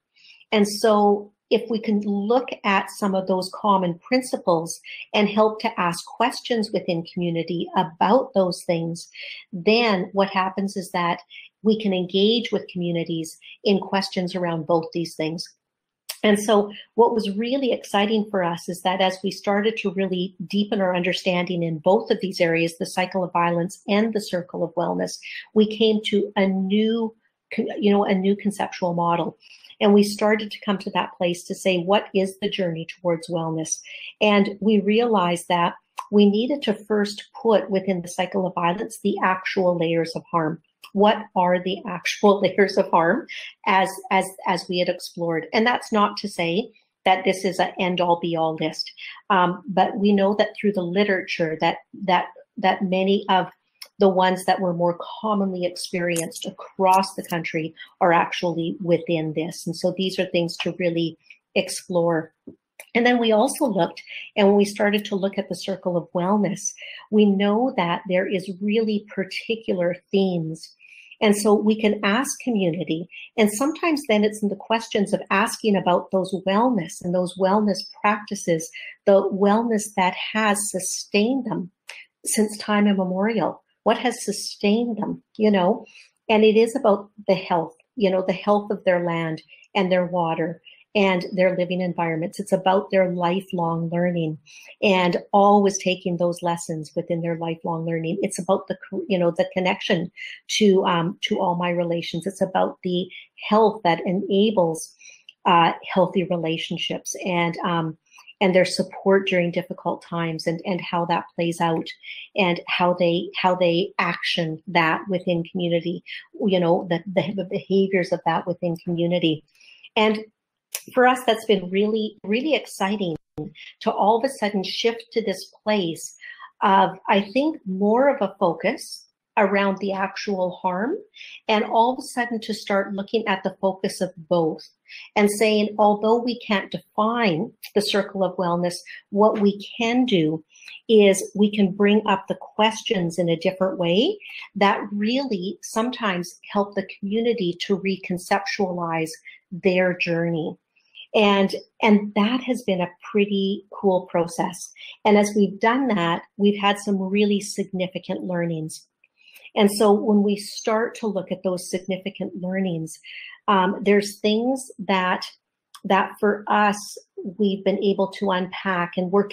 And so if we can look at some of those common principles and help to ask questions within community about those things, then what happens is that we can engage with communities in questions around both these things. And so what was really exciting for us is that as we started to really deepen our understanding in both of these areas, the cycle of violence and the circle of wellness, we came to a new conceptual model. And we started to come to that place to say, what is the journey towards wellness? And we realized that we needed to first put within the cycle of violence the actual layers of harm. What are the actual layers of harm as we had explored? And that's not to say that this is an end-all be-all list, but we know that through the literature that many of the ones that were more commonly experienced across the country are actually within this. And so these are things to really explore. And then we also looked, and when we started to look at the circle of wellness, we know that there is really particular themes. And so we can ask community, and sometimes then it's in the questions of asking about those wellness and those wellness practices, the wellness that has sustained them since time immemorial. what has sustained them, you know, and it is about the health, you know, the health of their land and their water and their living environments. It's about their lifelong learning and always taking those lessons within their lifelong learning. It's about the, you know, the connection to all my relations. It's about the health that enables healthy relationships and their support during difficult times, and how that plays out, and how they action that within community, you know, the behaviors of that within community. And for us, that's been really, really exciting to all of a sudden shift to this place of, I think, more of a focus around the actual harm, and all of a sudden to start looking at the focus of both and saying, although we can't define the circle of wellness, what we can do is we can bring up the questions in a different way that really sometimes help the community to reconceptualize their journey. And that has been a pretty cool process. And as we've done that, we've had some really significant learnings. And so when we start to look at those significant learnings, there's things that for us, we've been able to unpack, and we're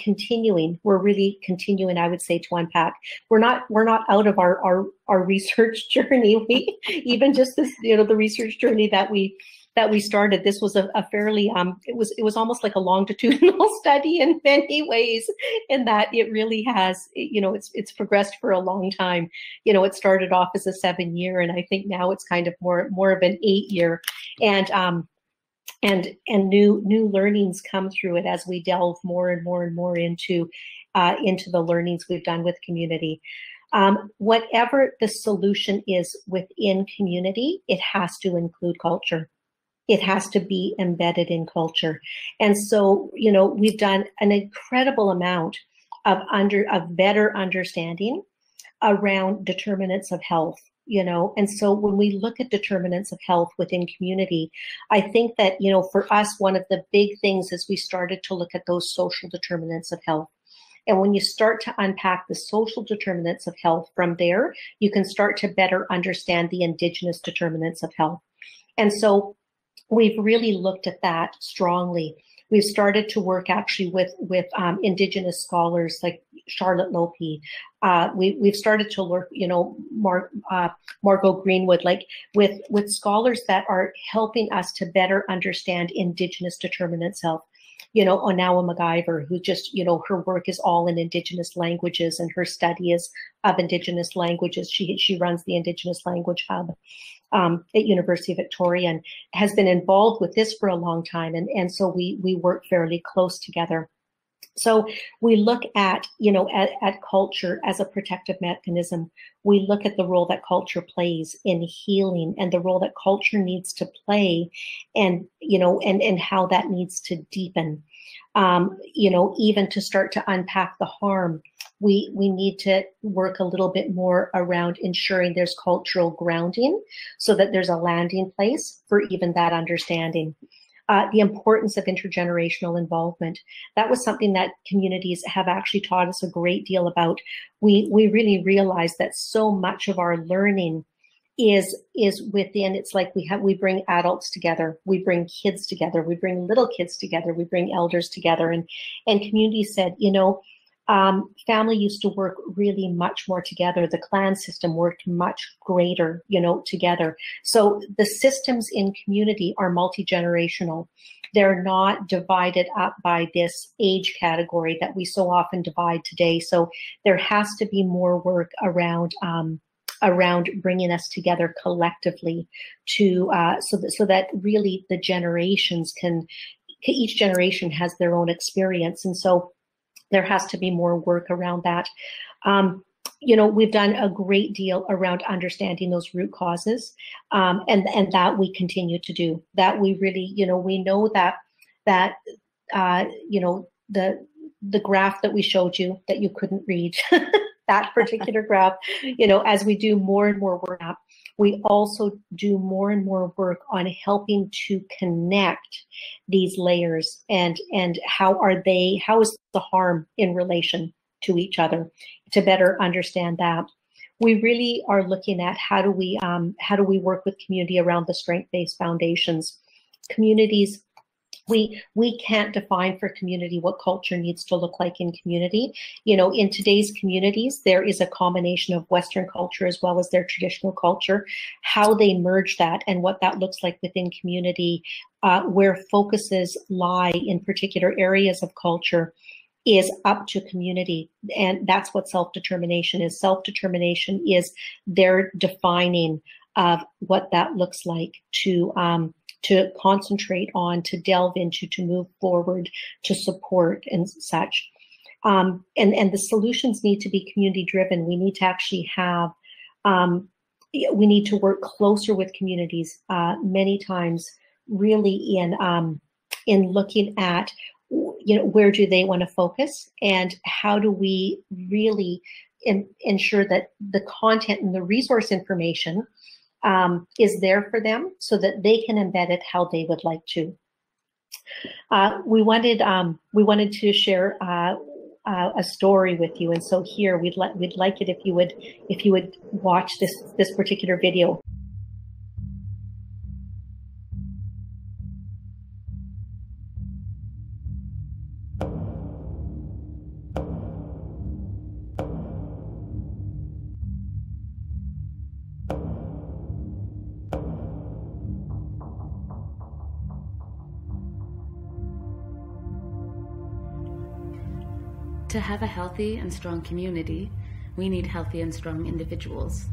really continuing, I would say, to unpack. We're not out of our research journey. We even just this, you know, the research journey that we started, this was a fairly, it was almost like a longitudinal study in many ways, in that it really has, you know, it's progressed for a long time. You know, it started off as a 7-year, and I think now it's kind of more of an 8-year, and new learnings come through it as we delve more and more and more into the learnings we've done with community. Whatever the solution is within community, it has to include culture. It has to be embedded in culture. And so, you know, we've done an incredible amount of better understanding around determinants of health, you know. And so when we look at determinants of health within community, I think that, you know, for us, one of the big things is we started to look at those social determinants of health. And when you start to unpack the social determinants of health from there, you can start to better understand the Indigenous determinants of health. And so we've really looked at that strongly. We've started to work actually with Indigenous scholars like Charlotte Lopey. We've started to work, you know, Margot Greenwood, like with scholars that are helping us to better understand Indigenous determinants of health. You know, Onawa MacGyver, who just, you know, her work is all in Indigenous languages, and her study is of Indigenous languages. She runs the Indigenous Language Hub at University of Victoria, and has been involved with this for a long time. And so we work fairly close together. So we look at, you know, at culture as a protective mechanism. We look at the role that culture plays in healing, and the role that culture needs to play, and, you know, and how that needs to deepen, you know, even to start to unpack the harm. We need to work a little bit more around ensuring there's cultural grounding, so that there's a landing place for even that understanding. The importance of intergenerational involvement. That was something that communities have actually taught us a great deal about. We really realize that so much of our learning is within, it's like we bring adults together, we bring kids together, we bring little kids together, we bring elders together, and communities said, you know, family used to work really much more together. The clan system worked much greater, you know, together. So the systems in community are multi-generational. They're not divided up by this age category that we so often divide today. So there has to be more work around bringing us together collectively to so that really the generations each generation has their own experience. And so there has to be more work around that. You know, we've done a great deal around understanding those root causes, and that we continue to do. That we really, you know, we know that you know, the graph that we showed you that you couldn't read, that particular graph, you know, as we do more and more work up, we also do more and more work on helping to connect these layers, and how is the harm in relation to each other, to better understand that. we really are looking at how do we work with community around the strength-based foundations. Communities, we can't define for community what culture needs to look like in community. You know, in today's communities, there is a combination of Western culture as well as their traditional culture. How they merge that and what that looks like within community, where focuses lie in particular areas of culture, is up to community. And that's what self-determination is. Self-determination is their defining of what that looks like to concentrate on, to delve into, to move forward, to support and such. And the solutions need to be community driven. We need to actually have, we need to work closer with communities many times, really in looking at, you know, where do they want to focus and how do we really ensure that the content and the resource information is there for them so that they can embed it how they would like to. We wanted to share a story with you, and so here we'd like it if you would watch this particular video. To have a healthy and strong community, we need healthy and strong individuals.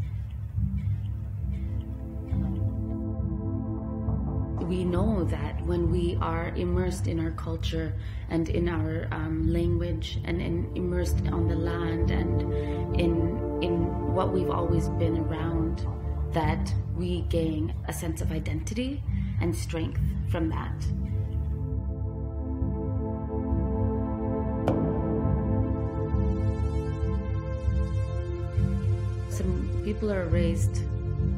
We know that when we are immersed in our culture and in our language and immersed on the land and in what we've always been around, that we gain a sense of identity and strength from that. Some people are raised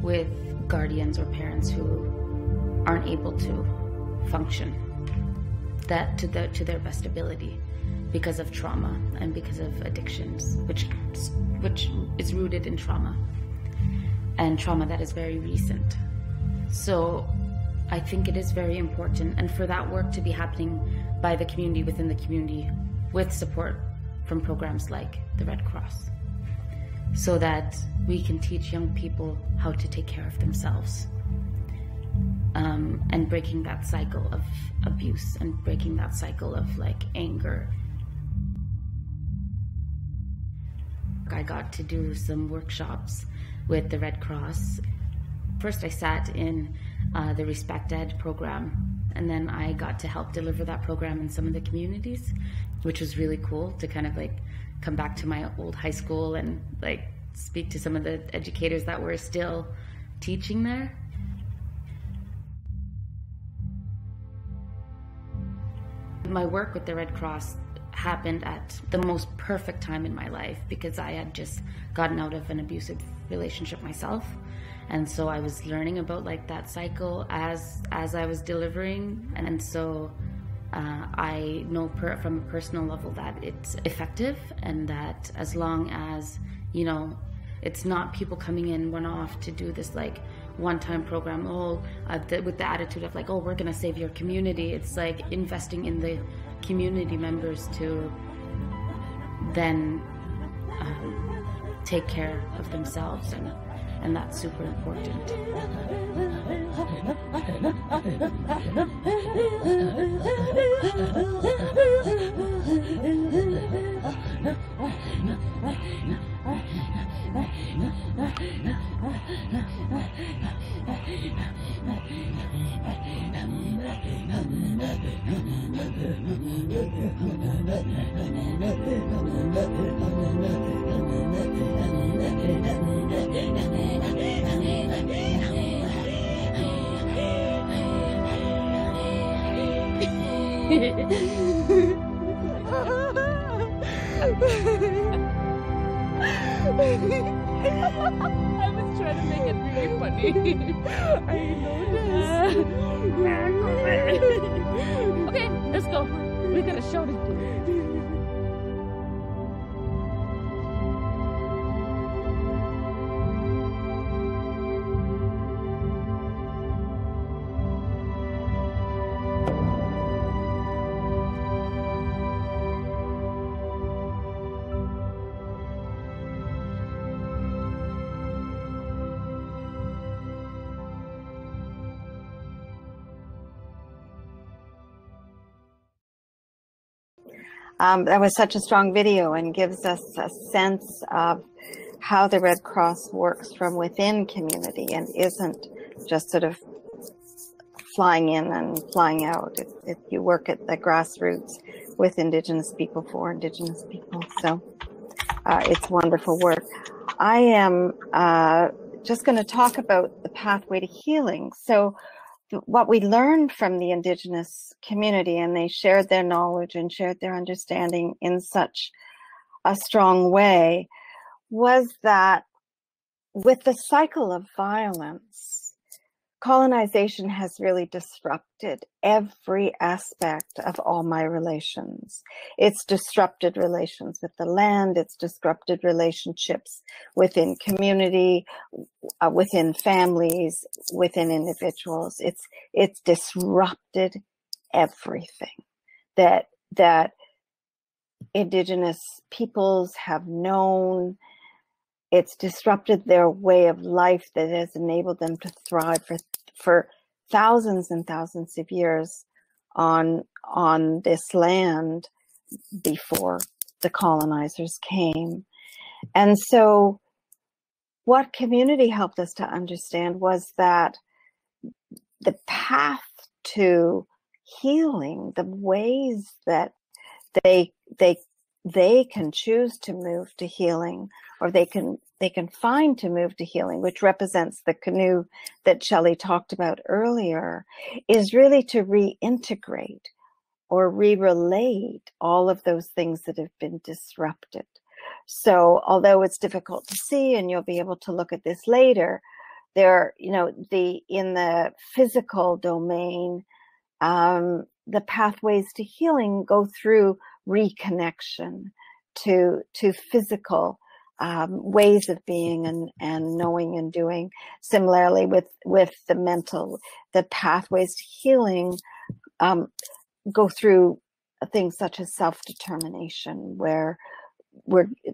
with guardians or parents who aren't able to function that to their best ability because of trauma and because of addictions, which is rooted in trauma, and trauma that is very recent. So I think it is very important, and for that work to be happening by the community within the community with support from programs like the Red Cross, so that we can teach young people how to take care of themselves, and breaking that cycle of abuse and breaking that cycle of like anger. I got to do some workshops with the Red Cross. First I sat in the Respect Ed program, and then I got to help deliver that program in some of the communities, which was really cool to kind of like come back to my old high school and like speak to some of the educators that were still teaching there. My work with the Red Cross happened at the most perfect time in my life because I had just gotten out of an abusive relationship myself, and so I was learning about like that cycle as I was delivering, and so I know from a personal level that it's effective, and that as long as, you know, it's not people coming in one-off to do this like one-time program, with the attitude of like, oh, we're gonna save your community. It's like investing in the community members to then take care of themselves, and that's super important. I was trying to make it really funny. I noticed. Okay, let's go. We're gonna show this to you. That was such a strong video and gives us a sense of how the Red Cross works from within community and isn't just sort of flying in and flying out. If you work at the grassroots with Indigenous people for Indigenous people. So it's wonderful work. I am just going to talk about the pathway to healing. So what we learned from the Indigenous community, and they shared their knowledge and shared their understanding in such a strong way, was that with the cycle of violence, colonization has really disrupted every aspect of all my relations. It's disrupted relations with the land. It's disrupted relationships within community, within families, within individuals. It's disrupted everything that Indigenous peoples have known. It's disrupted their way of life that has enabled them to thrive for thousands and thousands of years on this land before the colonizers came. And so what community helped us to understand was that the path to healing, the ways that they can choose to move to healing, or they can find to move to healing, which represents the canoe that Shelley talked about earlier, is really to reintegrate or re-relate all of those things that have been disrupted. So although it's difficult to see, and you'll be able to look at this later, there, in the physical domain, the pathways to healing go through reconnection to physical ways of being and knowing and doing. Similarly with the mental, the pathways to healing go through things such as self-determination, where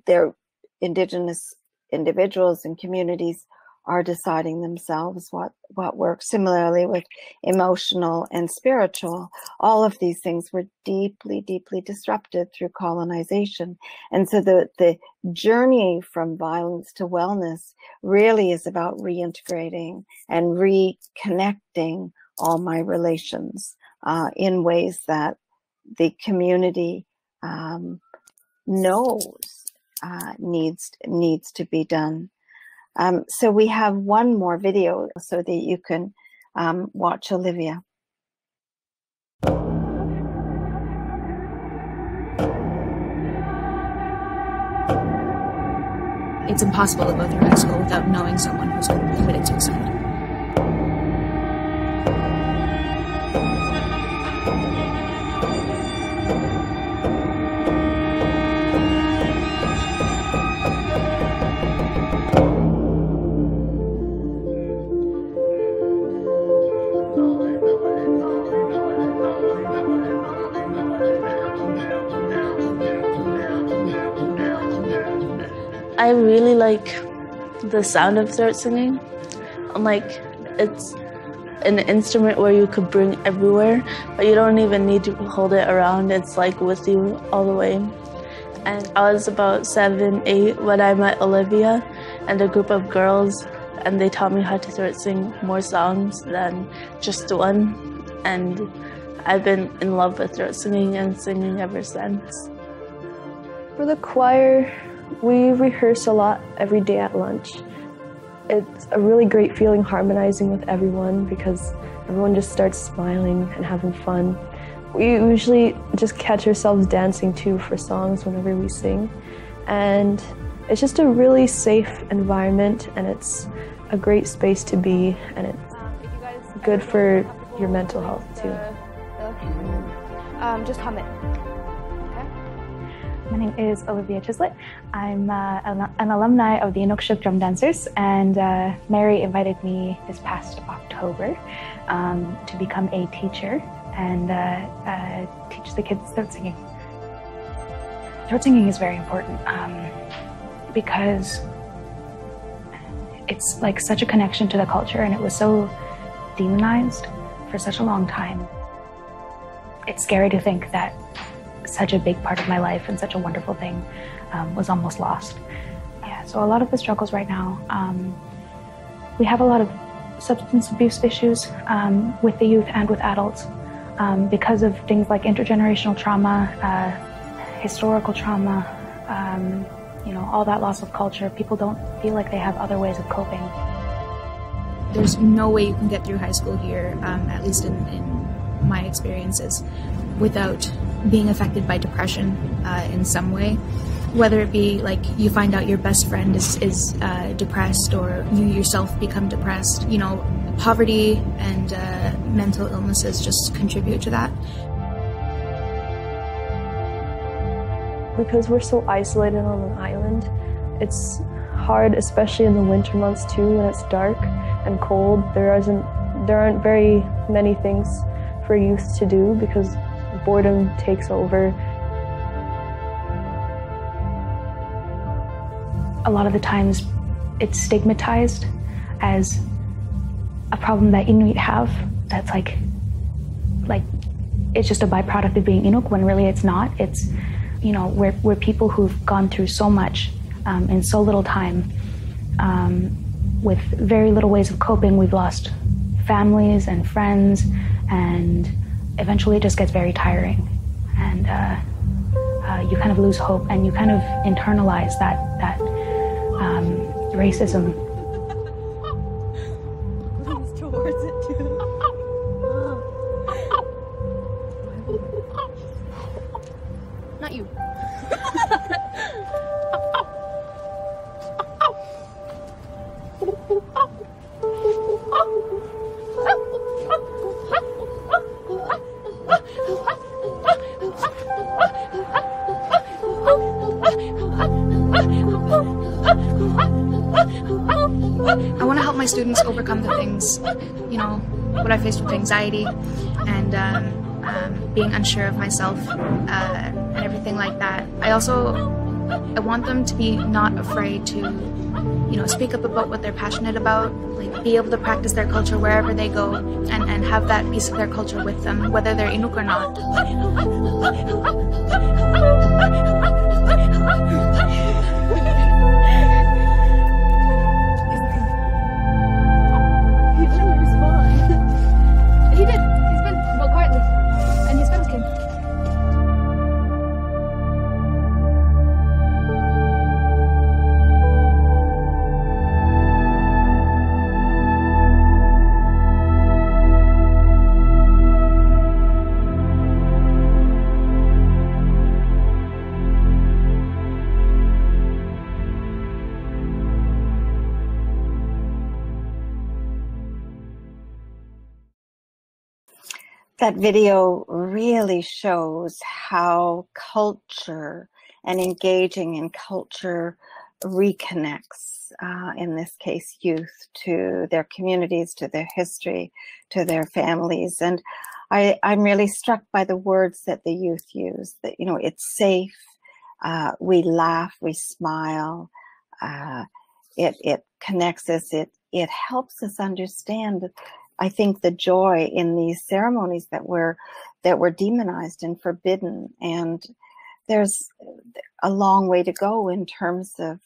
their Indigenous individuals and communities are deciding themselves what works. Similarly with emotional and spiritual, all of these things were deeply, deeply disrupted through colonization. And so the journey from violence to wellness really is about reintegrating and reconnecting all my relations in ways that the community knows needs to be done. So we have one more video so that you can watch Olivia. It's impossible to go through high school without knowing someone who's committed suicide. I really like the sound of throat singing. It's an instrument where you could bring everywhere, but you don't even need to hold it around. It's like with you all the way. And I was about 7, 8 when I met Olivia and a group of girls, and they taught me how to throat sing more songs than just one. And I've been in love with throat singing and singing ever since. For the choir, we rehearse a lot every day at lunch. It's a really great feeling harmonizing with everyone because everyone just starts smiling and having fun. We usually just catch ourselves dancing too for songs whenever we sing. And it's just a really safe environment, and it's a great space to be, and it's good for your mental health too. Just hum it. My name is Olivia Chislett. I'm an alumni of the Inukshuk Drum Dancers, and Mary invited me this past October to become a teacher and teach the kids throat singing. Throat singing is very important because it's like such a connection to the culture, and it was so demonized for such a long time. It's scary to think that such a big part of my life and such a wonderful thing was almost lost. Yeah, so a lot of the struggles right now, we have a lot of substance abuse issues with the youth and with adults because of things like intergenerational trauma, historical trauma, you know, all that loss of culture. People don't feel like they have other ways of coping. There's no way you can get through high school here, at least in my experiences, without being affected by depression in some way. Whether it be like you find out your best friend is depressed, or you yourself become depressed. You know, poverty and mental illnesses just contribute to that. Because we're so isolated on an island, it's hard, especially in the winter months too, when it's dark and cold. There aren't very many things for youth to do because boredom takes over. A lot of the times it's stigmatized as a problem that Inuit have that's like it's just a byproduct of being Inuk, when really it's not. It's, you know, we're people who've gone through so much in so little time, with very little ways of coping. We've lost families and friends, and eventually it just gets very tiring, and you kind of lose hope, and you kind of internalize that racism. Leans towards it too. Not you. I want to help my students overcome the things, you know, what I faced with anxiety and being unsure of myself and everything like that. I want them to be not afraid to, you know, speak up about what they're passionate about, like be able to practice their culture wherever they go, and have that piece of their culture with them, whether they're Inuk or not. That video really shows how culture and engaging in culture reconnects, in this case, youth to their communities, to their history, to their families. And I'm really struck by the words that the youth use, that, you know, it's safe, we laugh, we smile, it connects us, it helps us understand, I think, the joy in these ceremonies that were demonized and forbidden. And there's a long way to go in terms of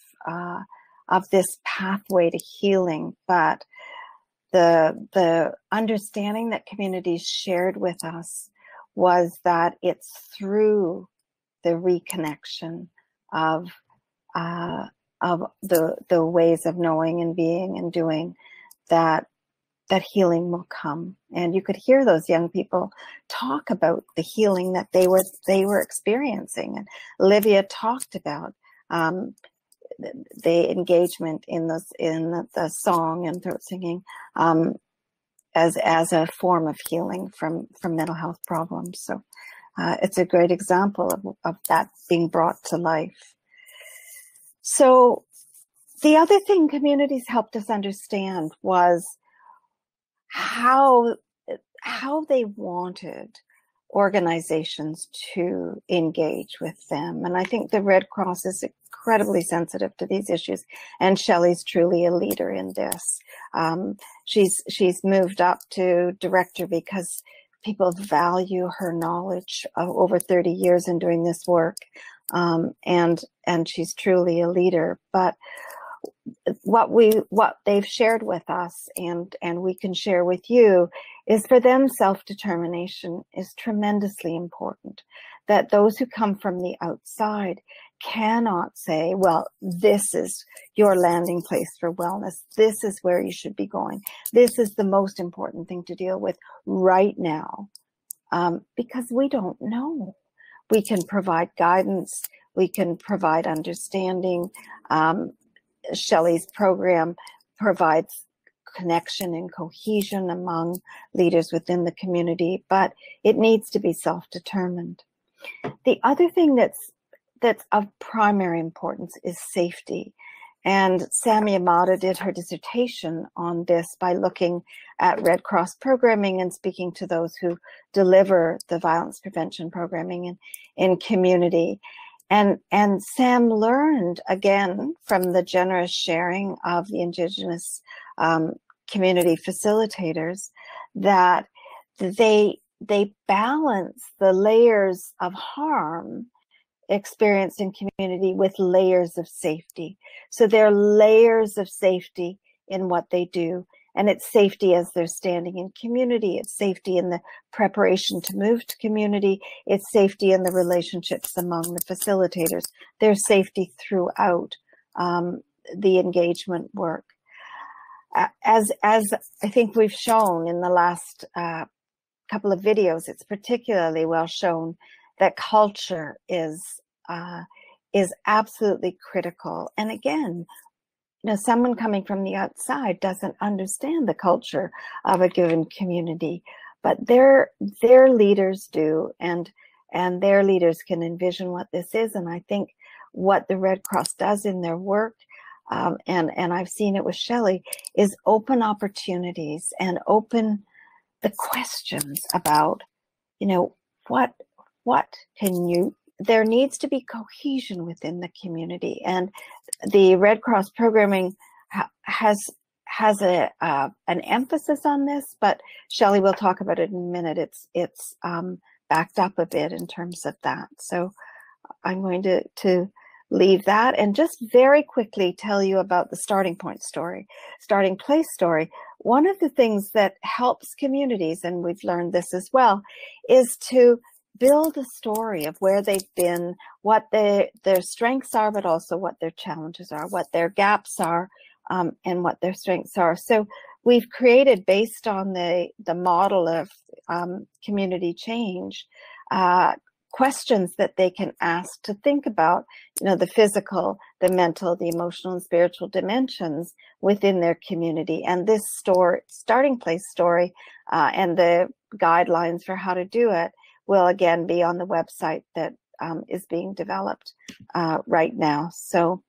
this pathway to healing. But the understanding that communities shared with us was that it's through the reconnection of the ways of knowing and being and doing that healing will come. And you could hear those young people talk about the healing that they were experiencing. And Olivia talked about the engagement in the song and throat singing as a form of healing from mental health problems. So it's a great example of that being brought to life. So the other thing communities helped us understand was how they wanted organizations to engage with them. And I think the Red Cross is incredibly sensitive to these issues. And Shelley's truly a leader in this. She's moved up to director because people value her knowledge of over 30 years in doing this work. And she's truly a leader. But what they've shared with us and we can share with you is, for them, self-determination is tremendously important. That those who come from the outside cannot say, well, this is your landing place for wellness. This is where you should be going. This is the most important thing to deal with right now, because we don't know. We can provide guidance. We can provide understanding. Shelley's program provides connection and cohesion among leaders within the community, but it needs to be self-determined. The other thing that's of primary importance is safety. And Sam Yamada did her dissertation on this by looking at Red Cross programming and speaking to those who deliver the violence prevention programming in community. And Sam learned, again, from the generous sharing of the Indigenous community facilitators, that they balance the layers of harm experienced in community with layers of safety. So there are layers of safety in what they do. And it's safety as they're standing in community. It's safety in the preparation to move to community. It's safety in the relationships among the facilitators. There's safety throughout the engagement work. As I think we've shown in the last couple of videos, it's particularly well shown that culture is absolutely critical. And again, someone coming from the outside doesn't understand the culture of a given community, but their leaders do, and their leaders can envision what this is. And I think what the Red Cross does in their work, and I've seen it with Shelley, is open opportunities and open the questions about, what can you. There needs to be cohesion within the community, and the Red Cross programming has an emphasis on this. But Shelley will talk about it in a minute. It's backed up a bit in terms of that. So I'm going to leave that and just very quickly tell you about the starting point story, starting place story. One of the things that helps communities, and we've learned this as well, is to build a story of where they've been, what their strengths are, but also what their challenges are, what their gaps are, and what their strengths are. So we've created, based on the model of community change, questions that they can ask to think about, the physical, the mental, the emotional, and spiritual dimensions within their community. And this starting place story and the guidelines for how to do it will again be on the website that is being developed right now. So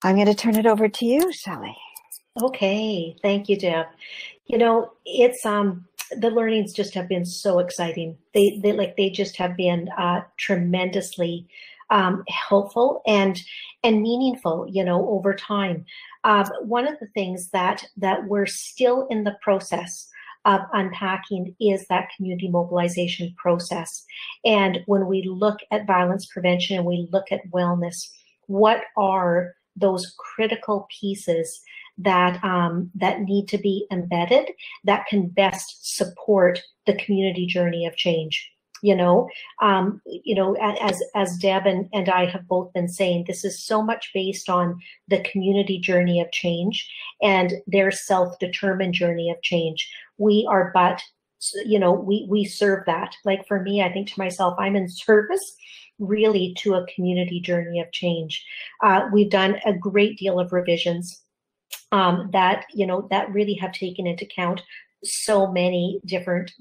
I'm going to turn it over to you, Shelley. Okay, thank you, Deb. It's the learnings just have been so exciting. They just have been tremendously helpful and meaningful, over time. One of the things that we're still in the process of unpacking is that community mobilization process. And when we look at violence prevention and we look at wellness, what are those critical pieces that need to be embedded that can best support the community journey of change? As Deb and I have both been saying, this is so much based on the community journey of change and their self-determined journey of change. We are but, we serve that. Like for me, I think to myself, I'm in service really to a community journey of change. We've done a great deal of revisions that really have taken into account so many different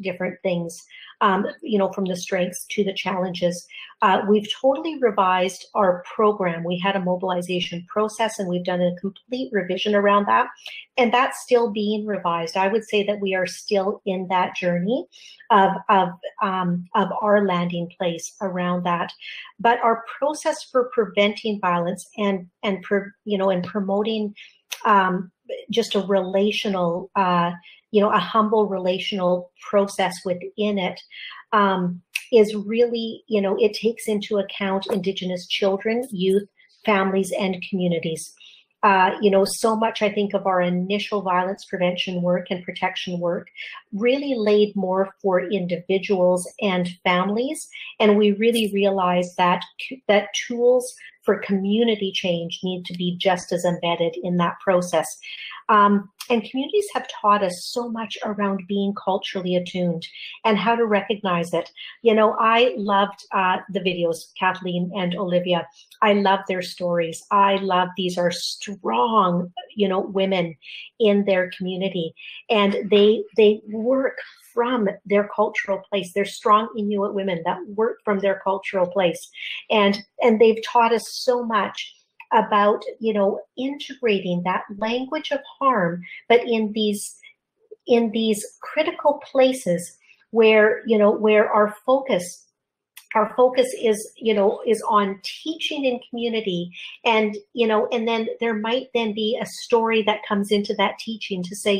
things, from the strengths to the challenges. We've totally revised our program. We had a mobilization process and we've done a complete revision around that. And that's still being revised. I would say that we are still in that journey of our landing place around that. But our process for preventing violence and promoting just a relational a humble relational process within it, is really, it takes into account Indigenous children, youth, families, and communities. So much, I think, of our initial violence prevention work and protection work really laid more for individuals and families. And we really realized that tools for community change need to be just as embedded in that process. And communities have taught us so much around being culturally attuned and how to recognize it. I loved the videos, Kathleen and Olivia. I love their stories. I love these are strong, women in their community, and they work from their cultural place. They're strong Inuit women that work from their cultural place, and they've taught us so much about integrating that language of harm, but in these critical places where where our focus is on teaching in community, and and then there might then be a story that comes into that teaching to say,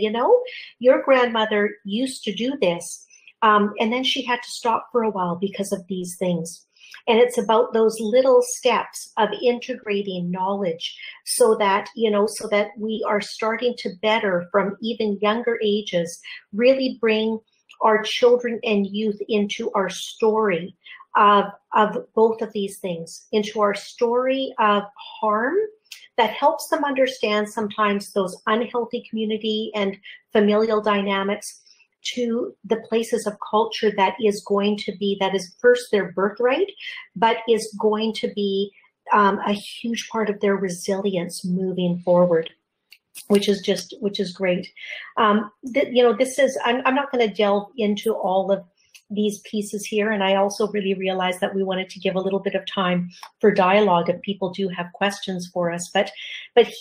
your grandmother used to do this, and then she had to stop for a while because of these things. And it's about those little steps of integrating knowledge so that, so that we are starting to better from even younger ages, really bring our children and youth into our story of both of these things, into our story of harm that helps them understand sometimes those unhealthy community and familial dynamics, to the places of culture that is going to be, that is first their birthright, but is going to be a huge part of their resilience moving forward, which is great. This is, I'm not going to delve into all of these pieces here. And I also really realized that we wanted to give a little bit of time for dialogue if people do have questions for us. But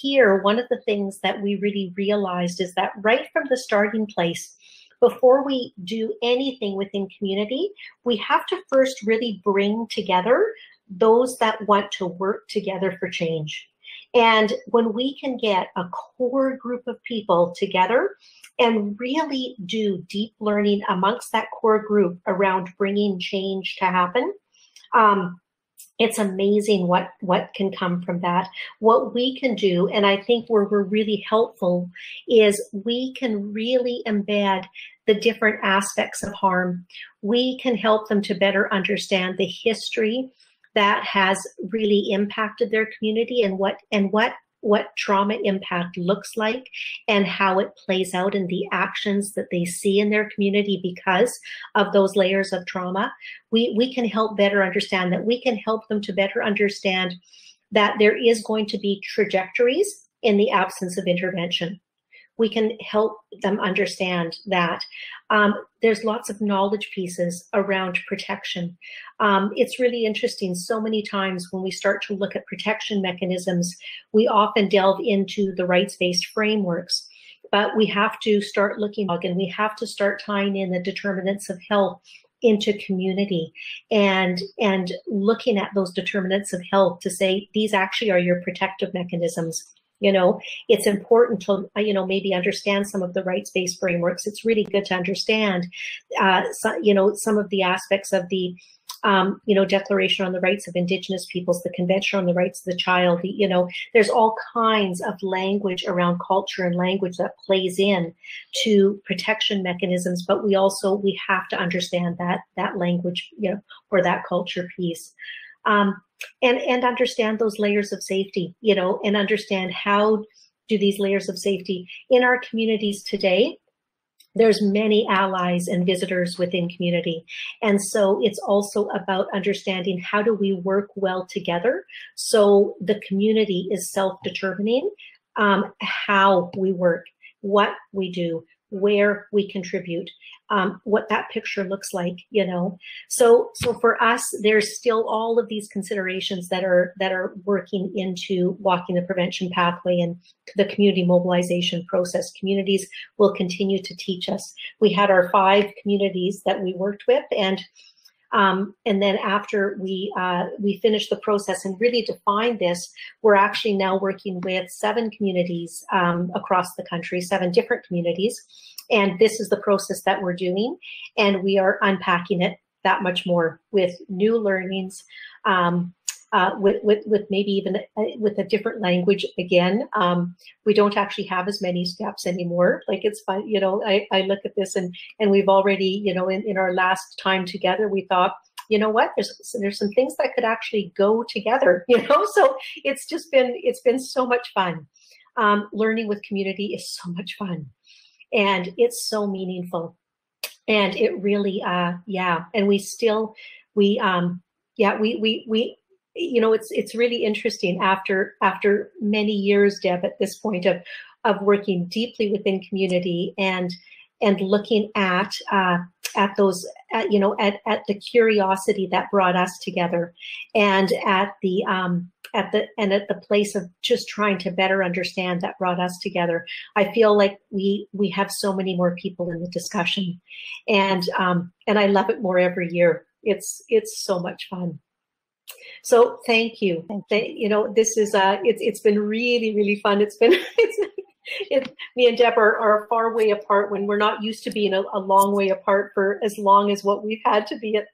here, one of the things that we really realized is that right from the starting place, before we do anything within community, we have to first really bring together those that want to work together for change. And when we can get a core group of people together and really do deep learning amongst that core group around bringing change to happen, it's amazing what can come from that. What we can do, and I think where we're really helpful, is we can really embed the different aspects of harm. We can help them to better understand the history that has really impacted their community, and what trauma impact looks like, and how it plays out in the actions that they see in their community because of those layers of trauma. We can help better understand that. We can help them to better understand that there is going to be trajectories in the absence of intervention. We can help them understand that there's lots of knowledge pieces around protection. It's really interesting. So many times when we start to look at protection mechanisms, we often delve into the rights-based frameworks, but we have to start looking, and we have to start tying in the determinants of health into community, and looking at those determinants of health to say, these actually are your protective mechanisms. It's important to, maybe understand some of the rights-based frameworks. It's really good to understand, some of the aspects of the, Declaration on the Rights of Indigenous Peoples, the Convention on the Rights of the Child. There's all kinds of language around culture and language that plays in to protection mechanisms, but we have to understand that language, or that culture piece. And understand those layers of safety, and understand how do these layers of safety in our communities today. There's many allies and visitors within community. And so it's also about understanding how do we work well together so the community is self-determining how we work, what we do, where we contribute, what that picture looks like, So for us, there's still all of these considerations that are working into walking the prevention pathway and the community mobilization process. Communities will continue to teach us. We had our 5 communities that we worked with, and And then after we finish the process and really define this, we're actually now working with 7 communities across the country, 7 different communities. And this is the process that we're doing. And we are unpacking it that much more with new learnings, with maybe even with a different language again. We don't actually have as many steps anymore. Like, it's fun, you know, I look at this and we've already, you know, in our last time together, we thought, you know what, there's some things that could actually go together, you know? So it's been so much fun. Learning with community is so much fun, and it's so meaningful. And it really, yeah. And we you know, it's really interesting after many years, Deb, at this point of working deeply within community and looking at those, you know, at the curiosity that brought us together, and at the place of just trying to better understand that brought us together. I feel like we have so many more people in the discussion, and I love it more every year. It's so much fun. So thank you. You know, this is it's been really, really fun. Me and Deb are a far way apart when we're not used to being a long way apart for as long as what we've had to be at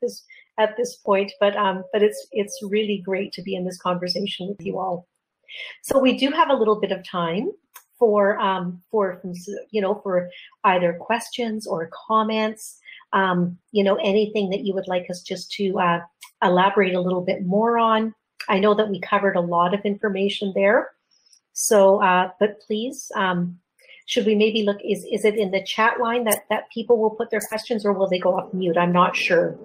this point. But it's really great to be in this conversation with you all. So we do have a little bit of time for you know, for either questions or comments. You know, anything that you would like us just to elaborate a little bit more on. I know that we covered a lot of information there. So, but please, should we maybe look, is it in the chat line that people will put their questions, or will they go off mute? I'm not sure.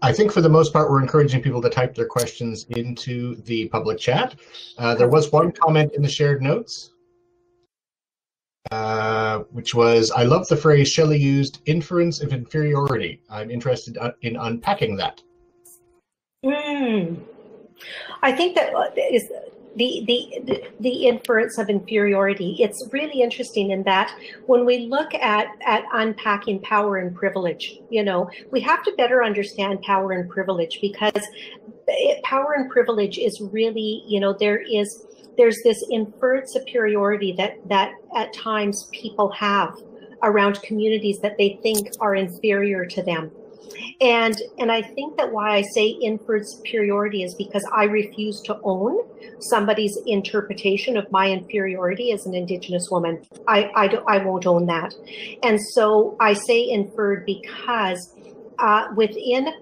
I think for the most part, we're encouraging people to type their questions into the public chat. There was one comment in the shared notes, which was, I love the phrase Shelley used, inference of inferiority. I'm interested in unpacking that. I think that is the inference of inferiority. It's really interesting in that when we look at unpacking power and privilege, you know, we have to better understand power and privilege, because power and privilege is really, you know, there's this inferred superiority that at times people have around communities that they think are inferior to them. And I think that why I say inferred superiority is because I refuse to own somebody's interpretation of my inferiority as an Indigenous woman. I won't own that. And so I say inferred because within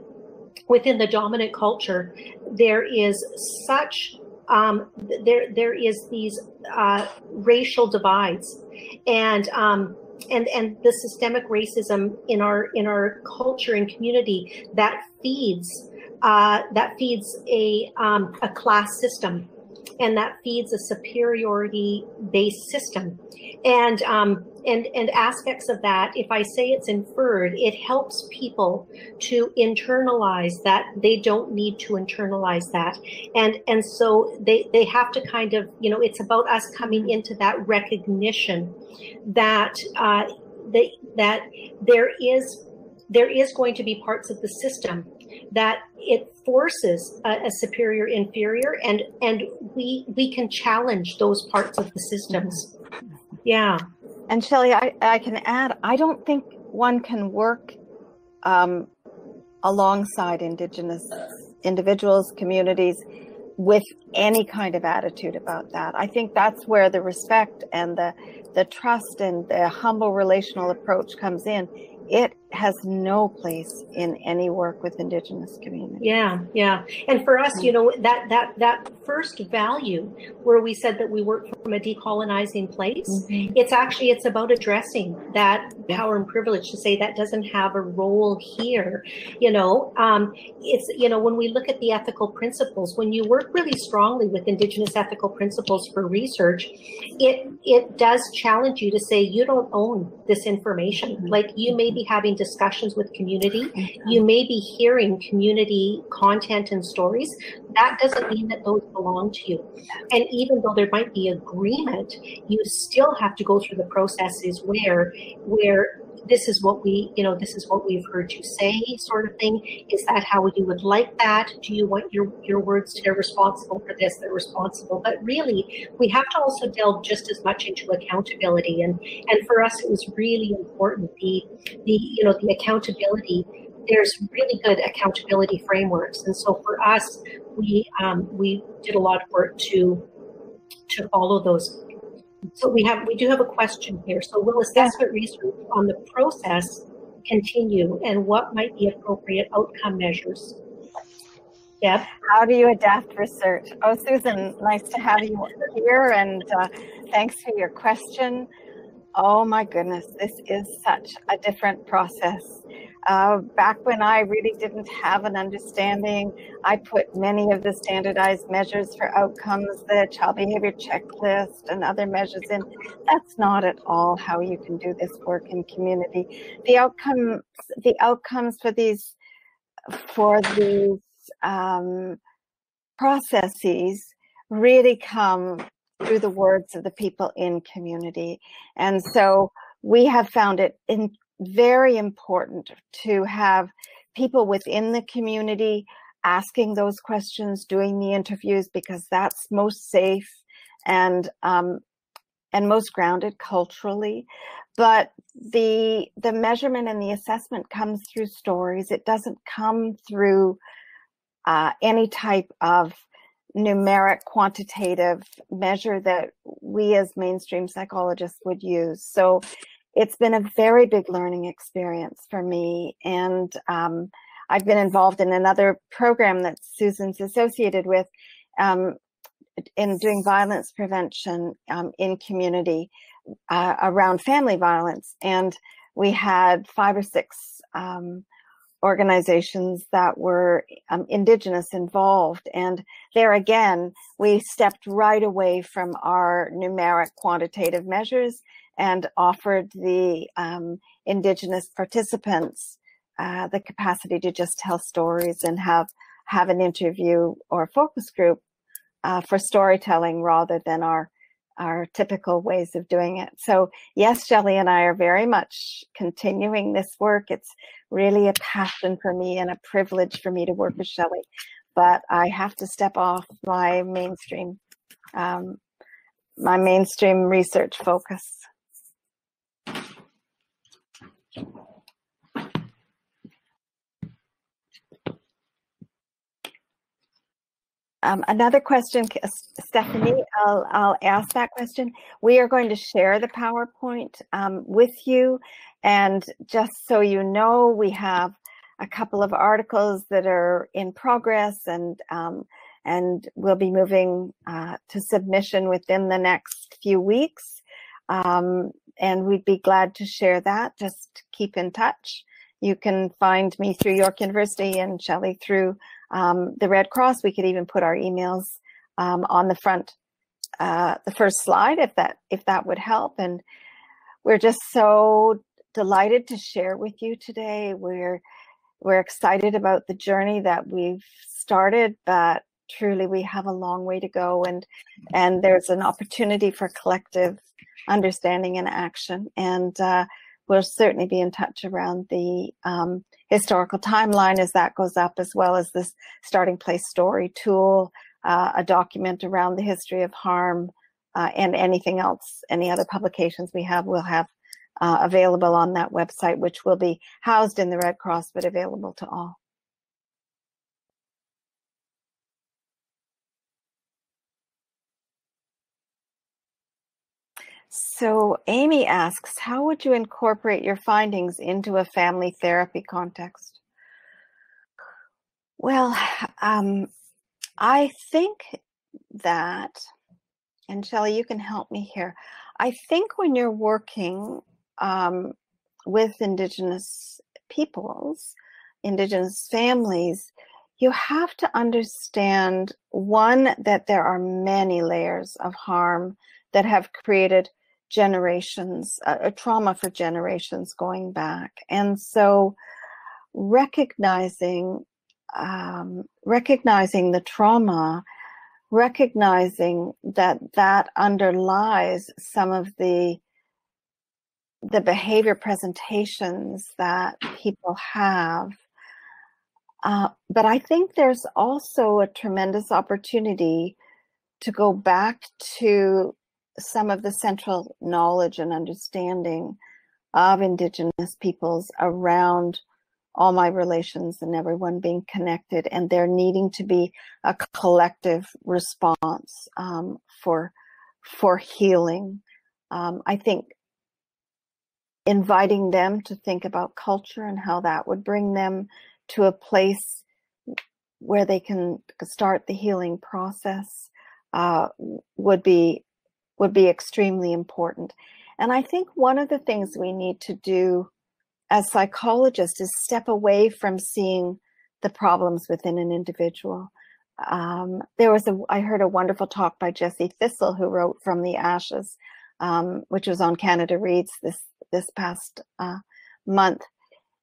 the dominant culture, there is such there is these racial divides, and the systemic racism in our culture and community that feeds a class system, and that feeds a superiority based system, and aspects of that. If I say it's inferred, it helps people to internalize that they don't need to internalize that, and so they have to kind of, you know, it's about us coming into that recognition that that there is going to be parts of the system that it forces a superior inferior, and we can challenge those parts of the systems. Yeah. And Shelley, I can add, I don't think one can work alongside Indigenous individuals, communities, with any kind of attitude about that. I think that's where the respect and the trust and the humble relational approach comes in. It has no place in any work with Indigenous communities. Yeah, yeah. And for us, you know, that first value where we said that we work from a decolonizing place, it's about addressing that power and privilege, to say that doesn't have a role here. You know, it's, you know, when we look at the ethical principles, when you work really strongly with Indigenous ethical principles for research, it does challenge you to say you don't own this information. Like, you may be having discussions with community, you may be hearing community content and stories. That doesn't mean that those belong to you. And even though there might be agreement, you still have to go through the processes where this is what we, this is what we've heard you say, sort of thing. Is that how you would like that? Do you want your words to, they're responsible for this, they're responsible? But really, we have to also delve just as much into accountability. And for us, it was really important, the accountability. There's really good accountability frameworks. And so for us, we did a lot of work to follow those. So we do have a question here. So will assessment research on the process continue, and what might be appropriate outcome measures? Deb? How do you adapt research? Oh, Susan, nice to have you here, and thanks for your question. Oh my goodness, this is such a different process. Back when I really didn't have an understanding, I put many of the standardized measures for outcomes, the child behavior checklist and other measures in. That's not at all how you can do this work in community. The outcomes for these processes really come through the words of the people in community. And so we have found it very important to have people within the community asking those questions, doing the interviews, because that's most safe and most grounded culturally. But the measurement and the assessment comes through stories. It doesn't come through any type of numeric quantitative measure that we as mainstream psychologists would use. So it's been a very big learning experience for me. And I've been involved in another program that Susan's associated with in doing violence prevention in community around family violence. And we had 5 or 6 organizations that were Indigenous involved. And there again, we stepped right away from our numeric quantitative measures and offered the Indigenous participants the capacity to just tell stories and have an interview or focus group for storytelling rather than our typical ways of doing it. So yes, Shelley and I are very much continuing this work. It's really a passion for me and a privilege for me to work with Shelley, but I have to step off my mainstream research focus. Another question, Stephanie, I'll ask that question. We are going to share the PowerPoint with you. And just so you know, we have a couple of articles that are in progress and we'll be moving to submission within the next few weeks. And we'd be glad to share that. Just keep in touch. You can find me through York University and Shelley through the Red Cross. We could even put our emails on the front, the first slide, if that would help. And we're just so delighted to share with you today. We're excited about the journey that we've started, but truly we have a long way to go. And there's an opportunity for collective understanding and action. And we'll certainly be in touch around the historical timeline as that goes up, as well as this starting place story tool, a document around the history of harm, and anything else, any other publications we have, we'll have available on that website, which will be housed in the Red Cross, but available to all. So Amy asks, how would you incorporate your findings into a family therapy context? Well, I think that, and Shelley, you can help me here. I think when you're working with Indigenous peoples, Indigenous families, you have to understand, one, that there are many layers of harm that have created generations, a trauma for generations going back. And so recognizing the trauma, recognizing that underlies some of the the behavior presentations that people have. But I think there's also a tremendous opportunity to go back to some of the central knowledge and understanding of Indigenous peoples around all my relations and everyone being connected, and there needing to be a collective response for healing. I think inviting them to think about culture and how that would bring them to a place where they can start the healing process would be extremely important. And I think one of the things we need to do as psychologists is step away from seeing the problems within an individual. I heard a wonderful talk by Jessie Thistle, who wrote From the Ashes, which was on Canada Reads this past month.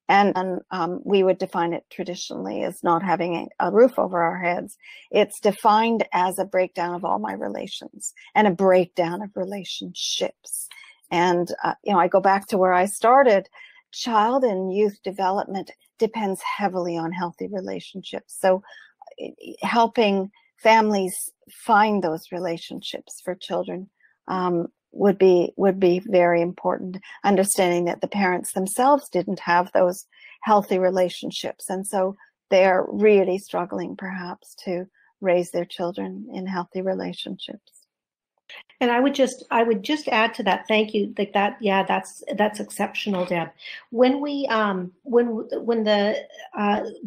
And we would define it traditionally as not having a roof over our heads. It's defined as a breakdown of all my relations and a breakdown of relationships. And, I go back to where I started. Child and youth development depends heavily on healthy relationships. So helping families find those relationships for children would be very important. Understanding that the parents themselves didn't have those healthy relationships, and so they're really struggling perhaps to raise their children in healthy relationships. And I would just add to that. Thank you. That's exceptional, Deb. When we when the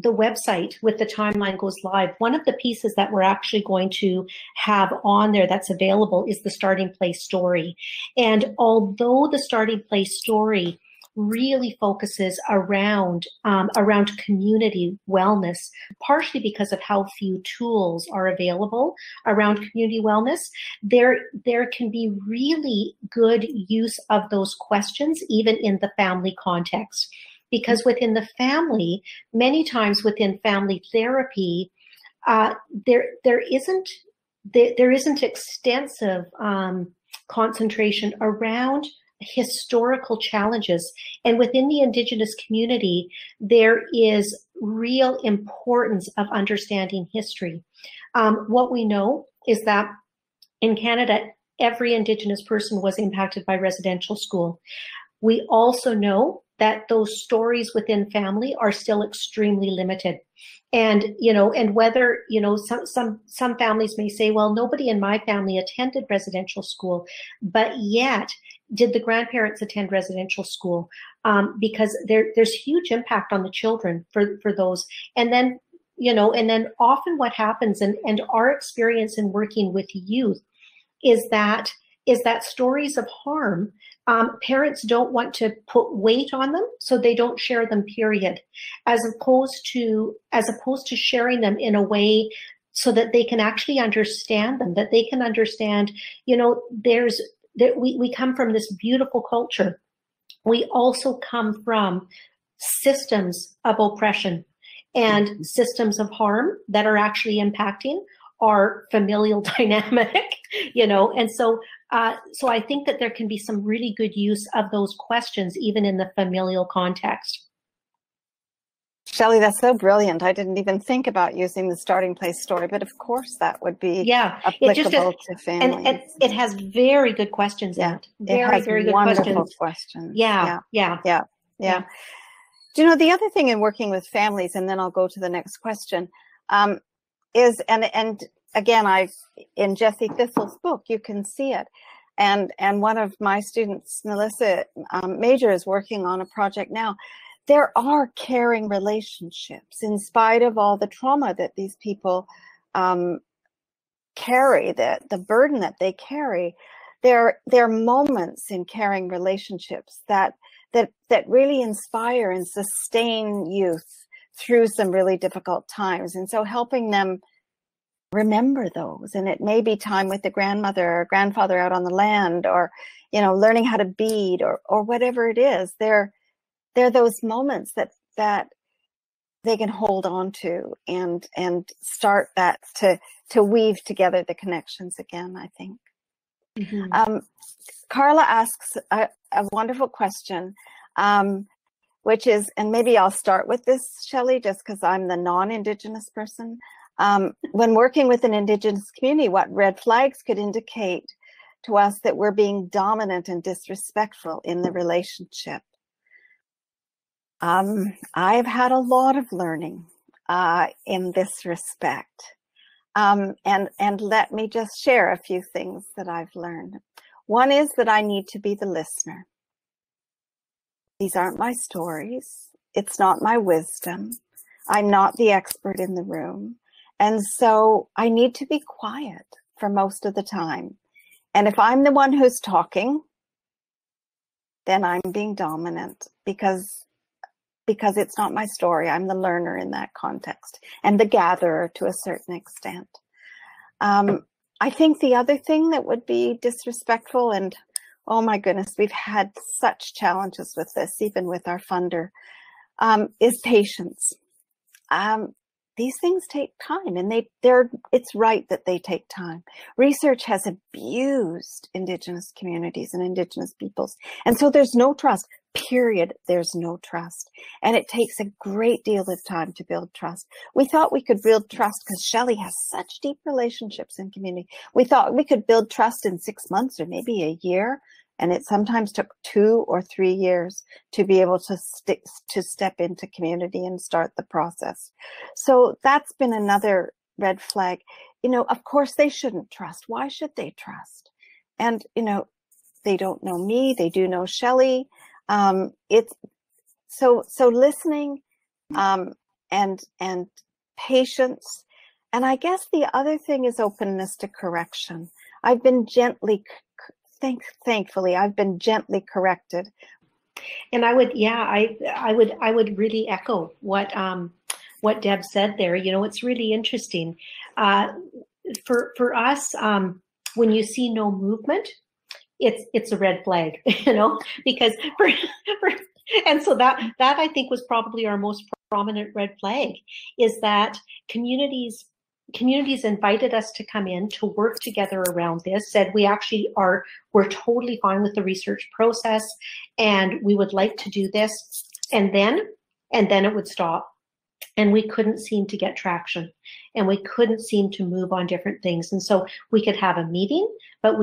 website with the timeline goes live, one of the pieces that we're actually going to have on there that's available is the starting place story. And although the starting place story really focuses around community wellness, partially because of how few tools are available around community wellness, there can be really good use of those questions even in the family context. Because within the family, many times within family therapy, there isn't extensive concentration around historical challenges. And within the Indigenous community, there is real importance of understanding history. What we know is that in Canada, every Indigenous person was impacted by residential school. We also know that those stories within family are still extremely limited. And, and whether, some families may say, well, nobody in my family attended residential school, but yet did the grandparents attend residential school? Because there's huge impact on the children for those. And then, and then often what happens, and our experience in working with youth is that stories of harm, parents don't want to put weight on them, so they don't share them, period, as opposed to sharing them in a way so that they can actually understand them, that they can understand, we come from this beautiful culture. We also come from systems of oppression and systems of harm that are actually impacting our familial dynamic, and so I think that there can be some really good use of those questions even in the familial context. Shelley, that's so brilliant. I didn't even think about using the starting place story, but of course that would be applicable to families. And it has very good questions in it. Very good questions. Yeah. Do you know, the other thing in working with families, and then I'll go to the next question, is, and again, in Jessie Thistle's book, you can see it. And one of my students, Melissa Major, is working on a project now. There are caring relationships in spite of all the trauma that these people carry, the burden that they carry. There are moments in caring relationships that really inspire and sustain youth through some really difficult times. And so helping them remember those, and it may be time with the grandmother or grandfather out on the land, or learning how to bead, or whatever it is. They're those moments that they can hold on to and start that to weave together the connections again, I think. Mm-hmm. Carla asks a wonderful question, which is, and maybe I'll start with this, Shelley, just because I'm the non-Indigenous person. When working with an Indigenous community, what red flags could indicate to us that we're being dominant and disrespectful in the relationship? I've had a lot of learning in this respect. And let me just share a few things that I've learned. One is that I need to be the listener. These aren't my stories. It's not my wisdom. I'm not the expert in the room. And so I need to be quiet for most of the time. And if I'm the one who's talking, then I'm being dominant because it's not my story. I'm the learner in that context and the gatherer to a certain extent. I think the other thing that would be disrespectful, and oh my goodness, we've had such challenges with this, even with our funder, is patience. These things take time, and it's right that they take time. Research has abused Indigenous communities and Indigenous peoples. And so there's no trust, period. There's no trust. And it takes a great deal of time to build trust. We thought we could build trust because Shelley has such deep relationships in community. We thought we could build trust in 6 months or maybe a year. And it sometimes took 2 or 3 years to be able to step into community and start the process. So that's been another red flag. You know, of course they shouldn't trust. Why should they trust? And, you know, they don't know me. They do know Shelley. It's so listening, and patience. And I guess the other thing is openness to correction. I've been thankfully, I've been gently corrected. And I would really echo what Deb said there. You know, it's really interesting. For us, when you see no movement, it's a red flag, you know, because and so that I think was probably our most prominent red flag, is that communities invited us to come in to work together around this, said we're totally fine with the research process and we would like to do this, and then it would stop. And we couldn't seem to get traction, and we couldn't seem to move on different things. And so we could have a meeting, but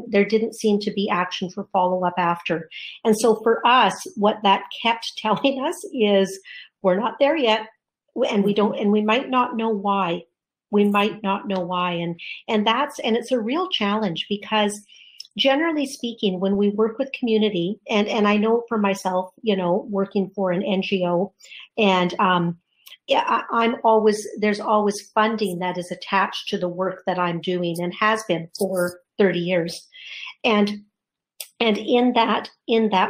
there didn't seem to be action for follow-up after. And so for us, what that kept telling us is we're not there yet, and we might not know why. We might not know why. And it's a real challenge, because generally speaking, when we work with community, and I know for myself, you know, working for an NGO, and there's always funding that is attached to the work that I'm doing, and has been for 30 years. And in that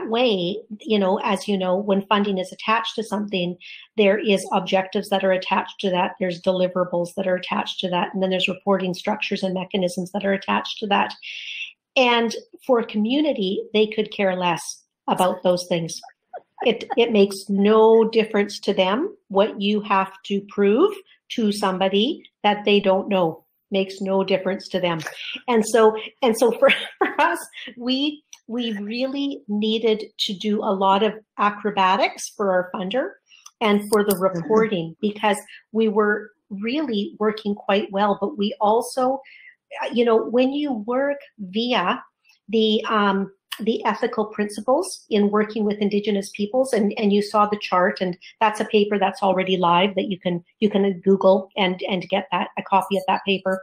way, you know, as you know, when funding is attached to something, there is objectives that are attached to that. There's deliverables that are attached to that. And then there's reporting structures and mechanisms that are attached to that. And for a community, they could care less about those things. It makes no difference to them what you have to prove to somebody that they don't know. Makes no difference to them. And so for us, we really needed to do a lot of acrobatics for our funder and for the reporting, because we were really working quite well. But we also, you know, when you work via the ethical principles in working with Indigenous peoples, and you saw the chart, and that's a paper that's already live that you can Google and get a copy of that paper.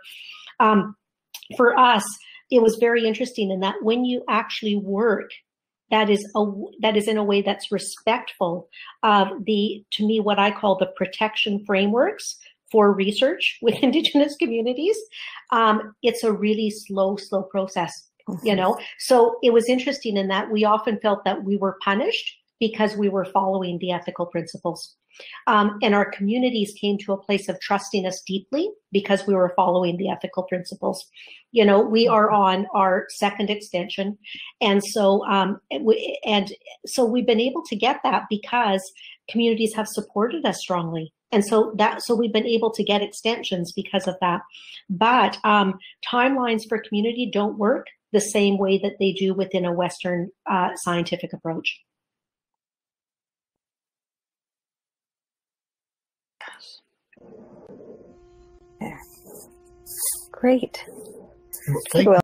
For us, it was very interesting in that when you actually work, that is in a way that's respectful of to me, what I call the protection frameworks for research with Indigenous communities. It's a really slow process. You know, so it was interesting in that we often felt that we were punished because we were following the ethical principles. And our communities came to a place of trusting us deeply because we were following the ethical principles. You know, we are on our second extension. And so, we've been able to get that because communities have supported us strongly. And so we've been able to get extensions because of that. But timelines for community don't work the same way that they do within a Western scientific approach. Great. Thank you.